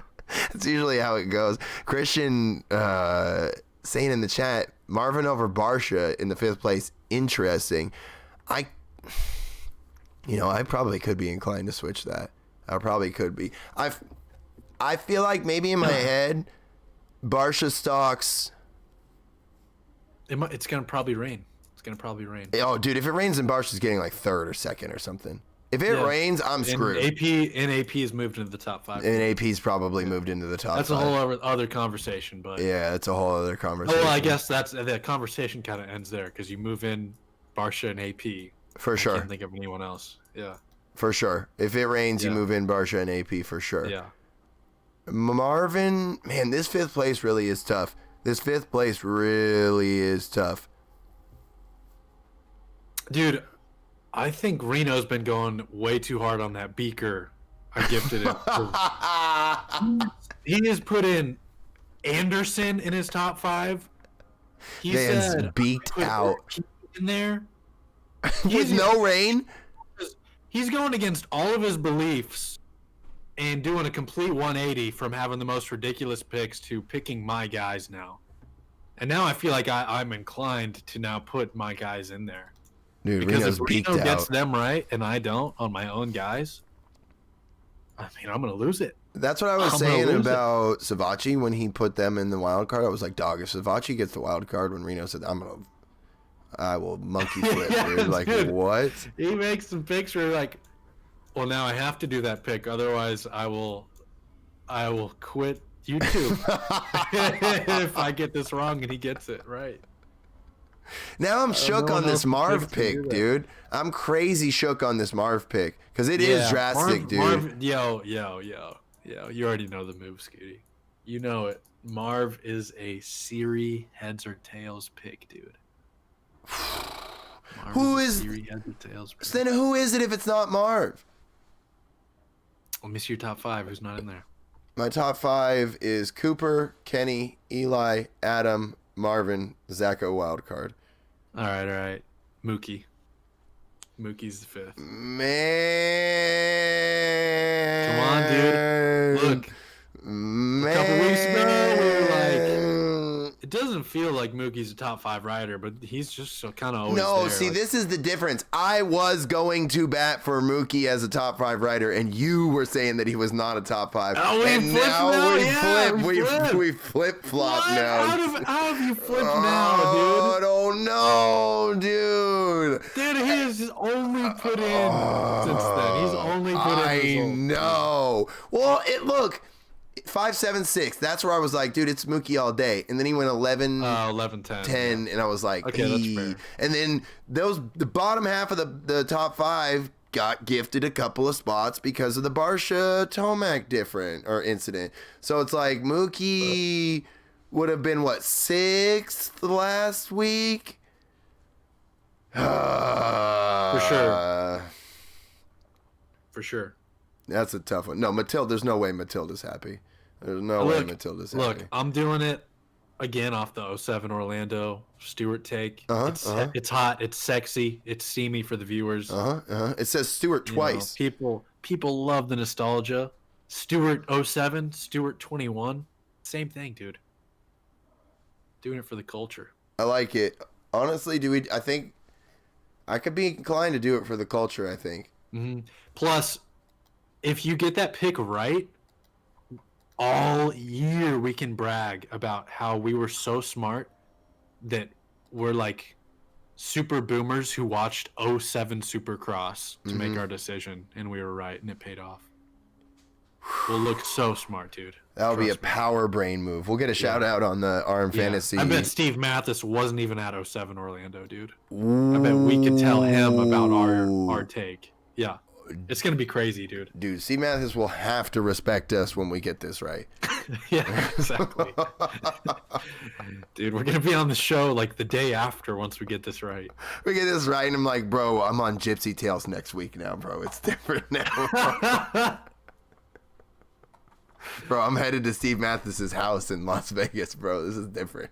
A: That's usually how it goes. Christian saying in the chat, Marvin over Barsha in the 5th place. Interesting. I probably could be inclined to switch that. I probably could be. I feel like maybe in my head, Barsha stocks...
D: It's gonna probably rain.
A: Oh, dude, if it rains, then Barsha's getting like 3rd or 2nd or something. If it rains, I'm screwed.
D: AP has moved into the top 5.
A: And AP's probably moved into the top 5.
D: That's a whole other conversation, but
A: yeah, it's a whole other conversation.
D: Well, I guess the conversation kind of ends there because you move in Barsha and AP.
A: For sure.
D: I can't think of anyone else. Yeah.
A: For sure. If it rains, you move in Barsha and AP for sure.
D: Yeah.
A: Marvin, man, this 5th place really is tough. Dude,
D: I think Reno's been going way too hard on that Beaker I gifted him. He has put in Anderson in his top 5. He said
A: beaked out
D: in there
A: with no rain.
D: He's going against all of his beliefs and doing a complete 180 from having the most ridiculous picks to picking my guys now. And now I feel like I'm inclined to now put my guys in there.
A: Dude,
D: because
A: Reno's
D: if
A: beaked
D: Reno
A: out.
D: gets them right and I don't on my own guys, I mean, I'm going to lose it.
A: That's what I was saying about Savachi when he put them in the wild card. I was like, dog, if Savachi gets the wild card when Reno said, I will monkey flip, dude. Like,
D: dude,
A: what?
D: He makes some picks where like, well, now I have to do that pick. Otherwise, I will quit YouTube if I get this wrong and he gets it right.
A: Now I'm shook on this Marv pick, dude. I'm crazy shook on this Marv pick because it is drastic, dude.
D: Yo. You already know the move, Scooty. You know it. Marv is a Siri heads or tails pick, dude.
A: Who is?
D: Siri heads or tails pick.
A: So then who is it if it's not Marv?
D: Let me see your top 5. Who's not in there?
A: My top 5 is Cooper, Kenny, Eli, Adam, Marvin, Zacho wildcard.
D: All right. Mookie's the 5th.
A: Man.
D: Come on, dude. Look.
A: Man.
D: A couple weeks ago, we were like, it doesn't feel like Mookie's a top 5 rider, but he's just so kind of always
A: No,
D: there.
A: see,
D: like,
A: this is the difference. I was going to bat for Mookie as a top 5 rider, and you were saying that he was not a top 5.
D: Oh,
A: and now we flip-flop now.
D: How have you flipped now, dude?
A: I don't know, dude.
D: Dude, he has only put in since then. He's only put in results.
A: know. Well, look, 5, 7, 6. That's where I was like, dude, it's Mookie all day. And then he went 11,
D: 10,
A: and I was like,
D: okay, that's fair.
A: And then the bottom half of the top 5 got gifted a couple of spots because of the Barsha Tomac incident. So it's like Mookie would have been what, 6th last week?
D: For sure.
A: That's a tough one. No, there's no way Matilda's happy. There's no way Matilda's happy.
D: Look, I'm doing it again off the 07 Orlando Stewart take. It's hot, it's sexy, it's steamy for the viewers.
A: It says Stewart twice.
D: People love the nostalgia. Stewart 07, Stewart 21. Same thing, dude. Doing it for the culture.
A: I like it. Honestly, I think I could be inclined to do it for the culture, I think.
D: Mm-hmm. Plus, if you get that pick right, all year we can brag about how we were so smart that we're like super boomers who watched 07 Supercross to make our decision, and we were right, and it paid off. We'll look so smart, dude.
A: That'll be a power brain move. We'll get a shout out on the RM Fantasy.
D: I bet Steve Mathis wasn't even at 07 Orlando, dude. I bet we could tell him about our take. Yeah. It's going to be crazy, dude.
A: Dude, Steve Mathis will have to respect us when we get this right.
D: Yeah, exactly. Dude, we're going to be on the show like the day after once we get this right.
A: We get this right, and I'm like, bro, I'm on Gypsy Tales next week now, bro. It's different now. Bro, I'm headed to Steve Mathis's house in Las Vegas, bro. This is different.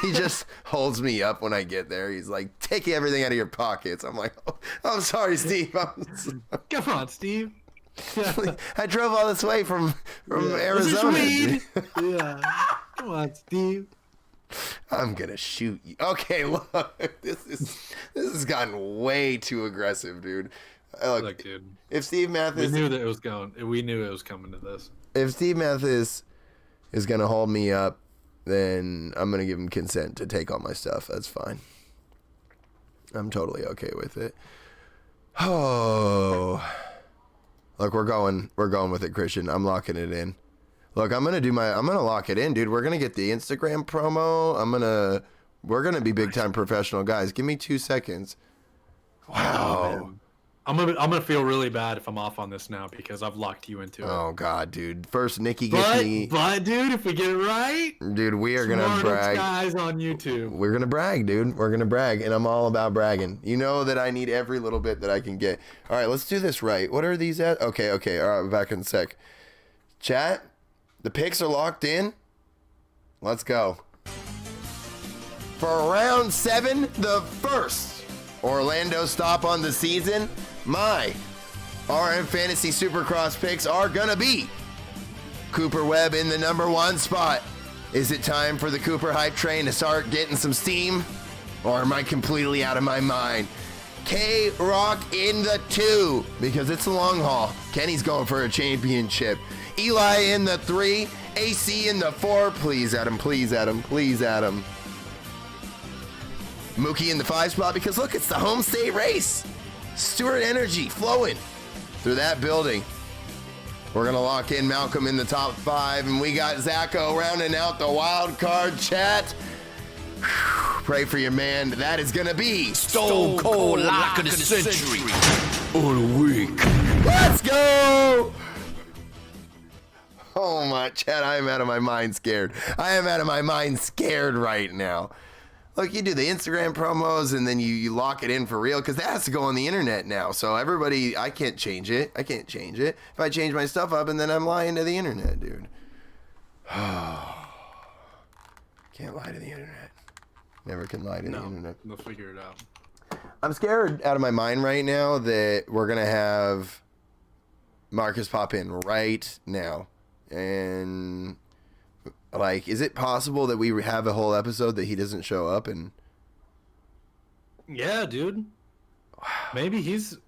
A: He just holds me up when I get there. He's like, take everything out of your pockets. I'm like, oh, I'm sorry, Steve.
D: Come on, Steve.
A: I drove all this way from Arizona.
D: Yeah. Come on, Steve.
A: I'm gonna shoot you. Okay, look, this has gotten way too aggressive, dude.
D: Look, dude.
A: If Steve Mathis,
D: we knew it was coming to this.
A: If Steve Mathis is gonna hold me up, then I'm going to give him consent to take all my stuff. That's fine. I'm totally okay with it. Oh. Look, we're going with it, Christian. I'm locking it in. Look, I'm going to lock it in, dude. We're going to get the Instagram promo. We're going to be big time professional guys. Give me 2 seconds. Wow.
D: I'm gonna feel really bad if I'm off on this now because I've locked you into it.
A: Oh God, dude! First, Nikki gets me.
D: But dude, if we get it right,
A: dude, we are gonna brag.
D: Guys on YouTube.
A: We're gonna brag, dude. We're gonna brag, and I'm all about bragging. You know that I need every little bit that I can get. All right, let's do this right. What are these at? Okay. All right, back in a sec. Chat, the picks are locked in. Let's go. For round 7, the first Orlando stop on the season, my RM Fantasy Supercross picks are gonna be Cooper Webb in the #1 spot. Is it time for the Cooper hype train to start getting some steam? Or am I completely out of my mind? K-Rock in the 2, because it's a long haul. Kenny's going for a championship. Eli in the 3, AC in the 4. Please, Adam, please, Adam, please, Adam. Mookie in the 5 spot, because look, it's the home state race. Stewart energy flowing through that building. We're going to lock in Malcolm in the top 5, and we got Zacho rounding out the wild card chat. Pray for your man. That is going to be
E: Stone Cold Lock of the Century.
A: All week. Let's go! Oh my, chat, I am out of my mind scared. I am out of my mind scared right now. Look, you do the Instagram promos and then you lock it in for real because that has to go on the internet now. So everybody, I can't change it. If I change my stuff up and then I'm lying to the internet, dude. Can't lie to the internet. Never can lie to the internet.
D: They'll figure it out.
A: I'm scared out of my mind right now that we're going to have Marcus pop in right now. And... like, is it possible that we have a whole episode that he doesn't show up? And
D: yeah, dude. Maybe he's,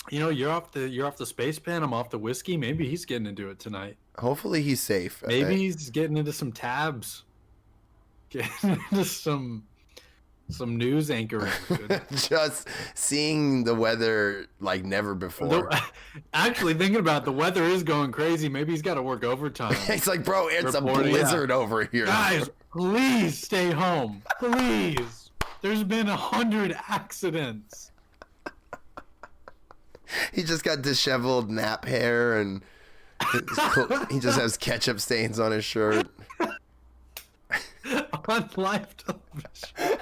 D: you're off the space pen. I'm off the whiskey. Maybe he's getting into it tonight.
A: Hopefully he's safe.
D: Maybe he's getting into some tabs. Getting into some news anchoring.
A: Just seeing the weather like never before.
D: Actually, thinking about it, the weather is going crazy. Maybe he's got to work overtime.
A: It's like, bro, it's a blizzard over here.
D: Guys, please stay home. Please. There's been 100 accidents.
A: He just got disheveled nap hair and he just has ketchup stains on his shirt.
D: On live television.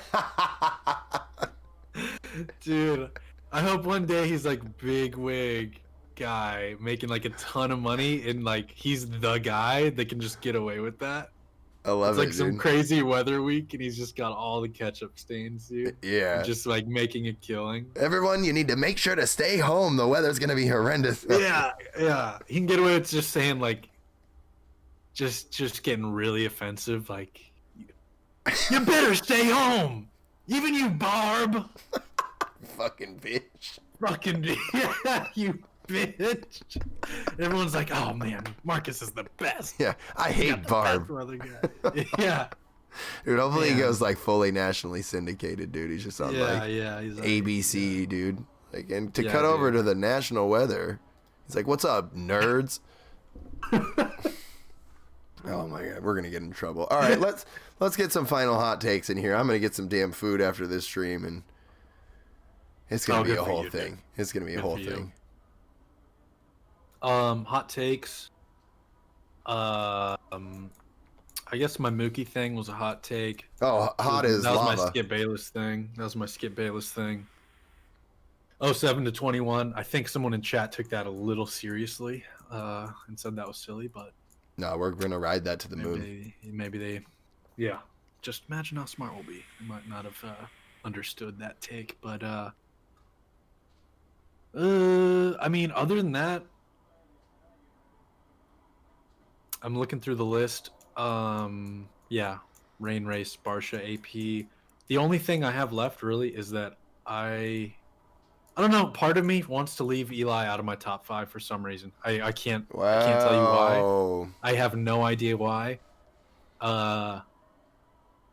D: Dude, I hope one day he's like big wig guy making like a ton of money and like he's the guy that can just get away with that.
A: I love it.
D: It's like some crazy weather week and he's just got all the ketchup stains, dude.
A: Yeah.
D: Just like making a killing.
A: Everyone, you need to make sure to stay home. The weather's gonna be horrendous.
D: Yeah. He can get away with just saying like just getting really offensive, like you better stay home. Even you, Barb.
A: Fucking bitch.
D: Yeah, you bitch. Everyone's like, oh man, Marcus is the best.
A: Yeah, I hate Barb.
D: Yeah.
A: Dude, hopefully he goes like fully nationally syndicated, dude. He's just on
D: he's
A: like ABC, dude. Like, and to cut
D: dude.
A: over to the national weather, he's like, "What's up, nerds?" Oh my god, we're gonna get in trouble. All right, let's get some final hot takes in here. I'm gonna get some damn food after this stream, and it's gonna be a whole thing. It's gonna be a whole thing.
D: Hot takes. I guess my Mookie thing was a hot take.
A: Oh, hot as lava.
D: That was my Skip Bayless thing. 07-21. I think someone in chat took that a little seriously and said that was silly, but
A: no, we're gonna ride that to the moon.
D: Maybe they, yeah. Just imagine how smart we'll be. We might not have understood that take, but I mean, other than that, I'm looking through the list. Yeah, Rain Race, Barsha, AP. The only thing I have left really is that I don't know. Part of me wants to leave Eli out of my top 5 for some reason. I can't tell you why. I have no idea why. I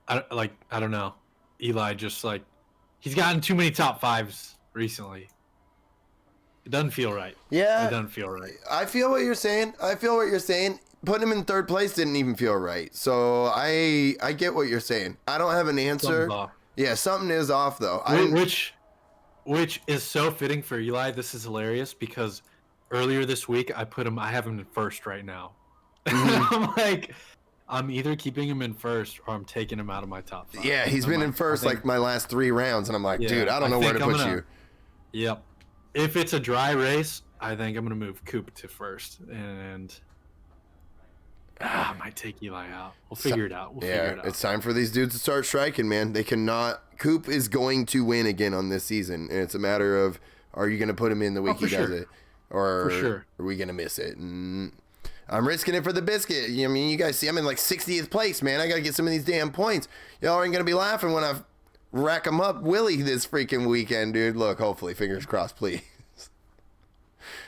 D: don't know. Eli just like he's gotten too many top 5s recently. It doesn't feel right.
A: Yeah,
D: it doesn't feel right.
A: I feel what you're saying. Putting him in 3rd place didn't even feel right. So I get what you're saying. I don't have an answer.
D: Something's off.
A: Yeah, something is off though.
D: Which is so fitting for Eli. This is hilarious because earlier this week I have him in first right now. I'm like, I'm either keeping him in first or I'm taking him out of my top 5.
A: Yeah, he's been in first like my last 3 rounds, and I'm like, dude, I don't know where to put you.
D: Yep. If it's a dry race, I think I'm gonna move Coop to first, and I might take Eli out. We'll figure it out.
A: It's time for these dudes to start striking, man. They cannot. Coop is going to win again on this season, and it's a matter of, are you going to put him in the week he does it, or are we going to miss it? And I'm risking it for the biscuit. I mean, you guys see, I'm in like 60th place, man. I got to get some of these damn points. Y'all ain't going to be laughing when I rack them up Willie this freaking weekend, dude. Look, hopefully, fingers crossed, please.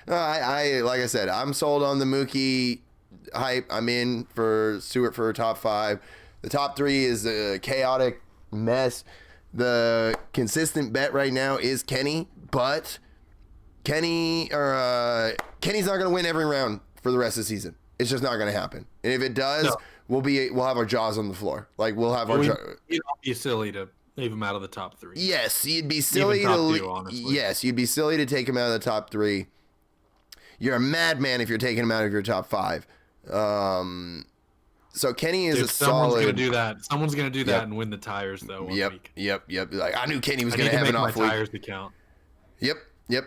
A: I like I said, I'm sold on the Mookie hype. I'm in for Stewart for top 5. The top 3 is a chaotic mess. The consistent bet right now is Kenny, but Kenny's not going to win every round for the rest of the season. It's just not going to happen. And if it does, we'll have our jaws on the floor. Like we'll have our.
D: It'd be silly to leave him out of the top 3.
A: Yes, you'd be silly you'd be silly to take him out of the top 3. You're a madman if you're taking him out of your top 5. So Kenny is
D: someone's gonna do that. Someone's gonna do that and win the tires though.
A: Yep. Like I knew Kenny was gonna have an off week.
D: Tires to count.
A: Yep.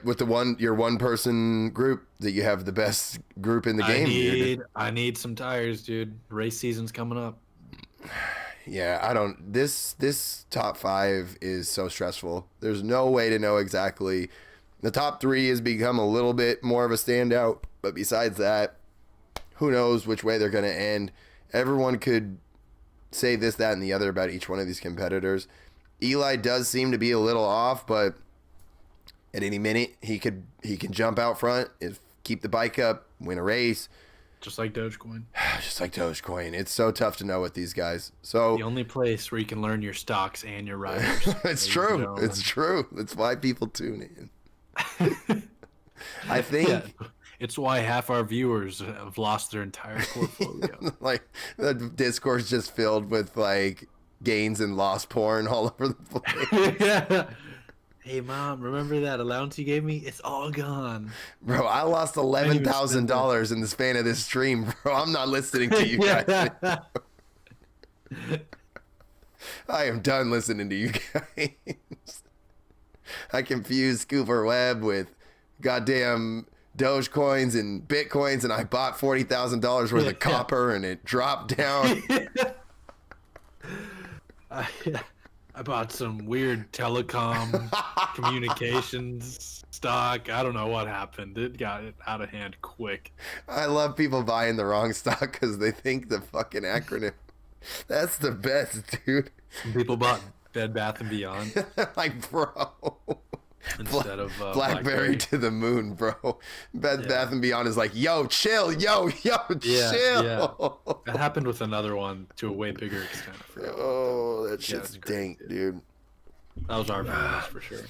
A: With your one person group that you have the best group in the game.
D: I need some tires, dude. Race season's coming up.
A: Yeah, I don't. This top 5 is so stressful. There's no way to know exactly. The top 3 has become a little bit more of a standout, but besides that, who knows which way they're going to end. Everyone could say this, that, and the other about each one of these competitors. Eli does seem to be a little off, but at any minute he can jump out front, keep the bike up, win a race.
D: Just like Dogecoin.
A: Just like Dogecoin. It's so tough to know with these guys. So
D: the only place where you can learn your stocks and your riders.
A: It's true. It's true. That's why people tune in. I think
D: it's why half our viewers have lost their entire portfolio.
A: Like the Discord's just filled with like gains and loss porn all over the place.
D: Yeah. Hey mom, remember that allowance you gave me? It's all gone.
A: Bro, I lost $11,000 in the span of this stream, bro. I'm not listening to you guys. I am done listening to you guys. I confused Scooper Webb with goddamn Dogecoins and Bitcoins, and I bought $40,000 worth of copper, and it dropped down.
D: I bought some weird telecom communications stock. I don't know what happened. It got out of hand quick.
A: I love people buying the wrong stock because they think the fucking acronym. That's the best, dude.
D: Some people bought Bed Bath & Beyond.
A: Like, bro.
D: Instead of
A: Blackberry to the moon, bro. Bed Bath & Beyond is like, yo, chill, yo, chill.
D: Yeah. That happened with another one to a way bigger extent.
A: Oh, that shit's dank, dude.
D: That was our business for sure.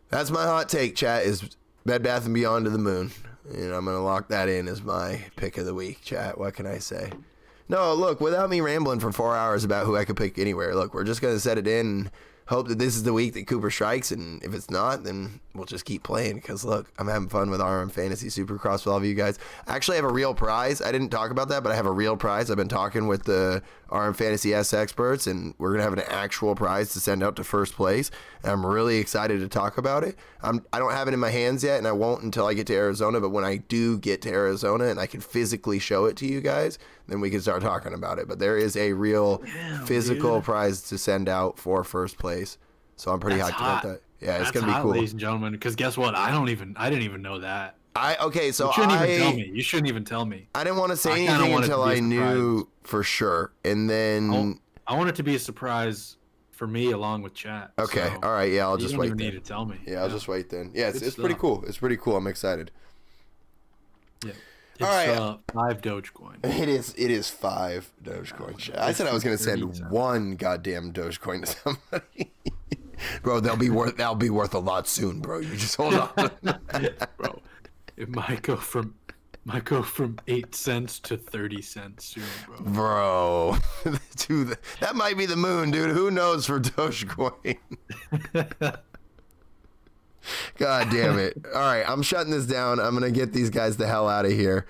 A: That's my hot take, chat, is Bed Bath & Beyond to the moon. And I'm going to lock that in as my pick of the week, chat. What can I say? No, look, without me rambling for 4 hours about who I could pick anywhere, look, we're just going to set it in and hope that this is the week that Cooper strikes, and if it's not, then we'll just keep playing, because look, I'm having fun with RM Fantasy Supercross with all of you guys. I actually have a real prize. I didn't talk about that, but I have a real prize. I've been talking with the RM Fantasy S experts, and we're going to have an actual prize to send out to first place, and I'm really excited to talk about it. I don't have it in my hands yet, and I won't until I get to Arizona, but when I do get to Arizona and I can physically show it to you guys, then we can start talking about it. But there is a real physical prize to send out for first place. So I'm pretty hyped about that. Yeah, it's gonna be cool,
D: ladies and gentlemen. Because guess what? I didn't even know that.
A: You
D: shouldn't even tell me.
A: I didn't want to say anything until I knew for sure, and then
D: I want it to be a surprise for me along with chat.
A: Okay, all right, yeah, I'll just wait.
D: You don't even need to tell me.
A: Yeah, I'll just wait then. Yeah, it's pretty cool. It's pretty cool. I'm excited.
D: Yeah. All right, 5 Dogecoin.
A: It is 5 Dogecoin. I said I was going to send 1 goddamn Dogecoin to somebody. Bro, that'll be worth a lot soon, bro. You just hold on.
D: Bro, it might go from 8 cents to 30 cents soon,
A: bro. Dude, that might be the moon, dude. Who knows for Dogecoin? God damn it. All right, I'm shutting this down. I'm going to get these guys the hell out of here.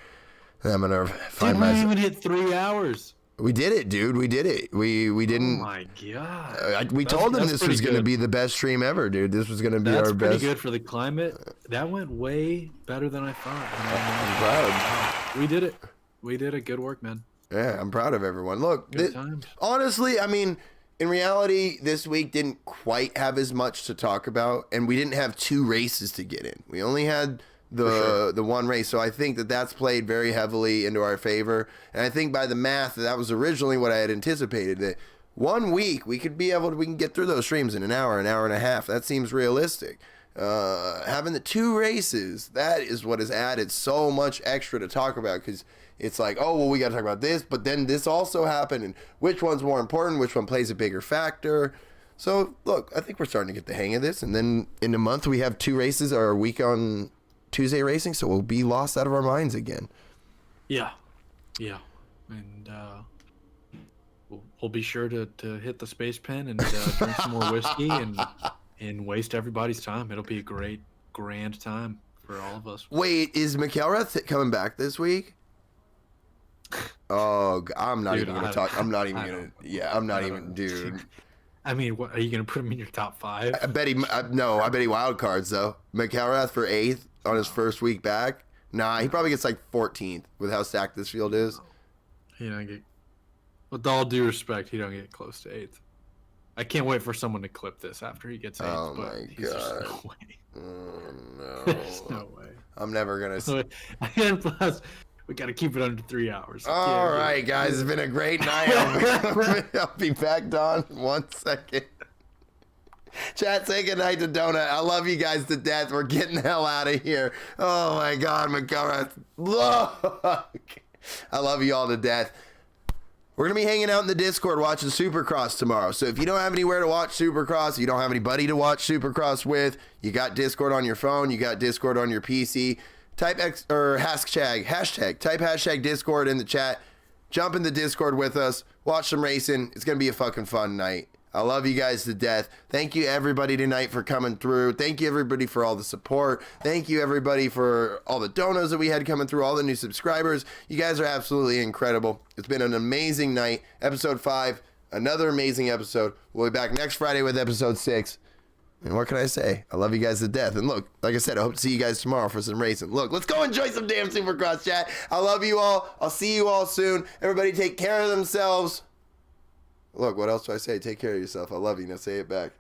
A: And I'm going to find
D: Dude, we didn't even hit 3 hours.
A: We did it, dude. We did it. We didn't.
D: Oh my god.
A: We told them this was going to be the best stream ever, dude. This was going to be our best.
D: That's pretty good for the climate. That went way better than I thought.
A: I'm proud.
D: We did it. We did it. Good work, man.
A: Yeah, I'm proud of everyone. Look,
D: Good times.
A: Honestly, I mean, in reality, this week didn't quite have as much to talk about, and we didn't have 2 races to get in. We only had the one race, so I think that that's played very heavily into our favor. And I think by the math, that was originally what I had anticipated, that 1 week we can get through those streams in an hour and a half. That seems realistic. Having the 2 races, that is what has added so much extra to talk about, because it's like, oh, well, we got to talk about this, but then this also happened, and which one's more important, which one plays a bigger factor. So, look, I think we're starting to get the hang of this, and then in a month we have 2 races, or a week on Tuesday racing, so we'll be lost out of our minds again.
D: Yeah. And we'll be sure to hit the space pen and drink some more whiskey and waste everybody's time. It'll be a great, grand time for all of us.
A: Wait, is McElrath coming back this week? Oh, I'm not even going to talk. I'm not even going to. Yeah, I'm not even, dude.
D: I mean, what, are you going to put him in your top 5?
A: I bet he wild cards, though. McElrath for 8th on his first week back. Nah, he probably gets like 14th with how stacked this field is.
D: He don't get, with all due respect, he don't get close to 8th. I can't wait for someone to clip this after he gets 8th.
A: Oh my god!
D: Just no way.
A: Oh, no.
D: There's no way.
A: I'm never gonna.
D: And plus, we got to keep it under 3 hours.
A: All right, guys, it's been a great night. I'll be back on 1 second. Chat, say goodnight to Donut. I love you guys to death. We're getting the hell out of here. Oh my God, McGrath. Look. I love you all to death. We're going to be hanging out in the Discord watching Supercross tomorrow. So if you don't have anywhere to watch Supercross, you don't have anybody to watch Supercross with, you got Discord on your phone, you got Discord on your PC, type hashtag Discord in the chat. Jump in the Discord with us. Watch some racing. It's going to be a fucking fun night. I love you guys to death. Thank you everybody tonight for coming through. Thank you everybody for all the support. Thank you everybody for all the donos that we had coming through, all the new subscribers. You guys are absolutely incredible. It's been an amazing night. Episode 5, another amazing episode. We'll be back next Friday with episode 6. And what can I say? I love you guys to death. And look, like I said, I hope to see you guys tomorrow for some racing. Look, let's go enjoy some damn Supercross, chat. I love you all. I'll see you all soon. Everybody take care of themselves. Look, what else do I say? Take care of yourself. I love you. Now say it back.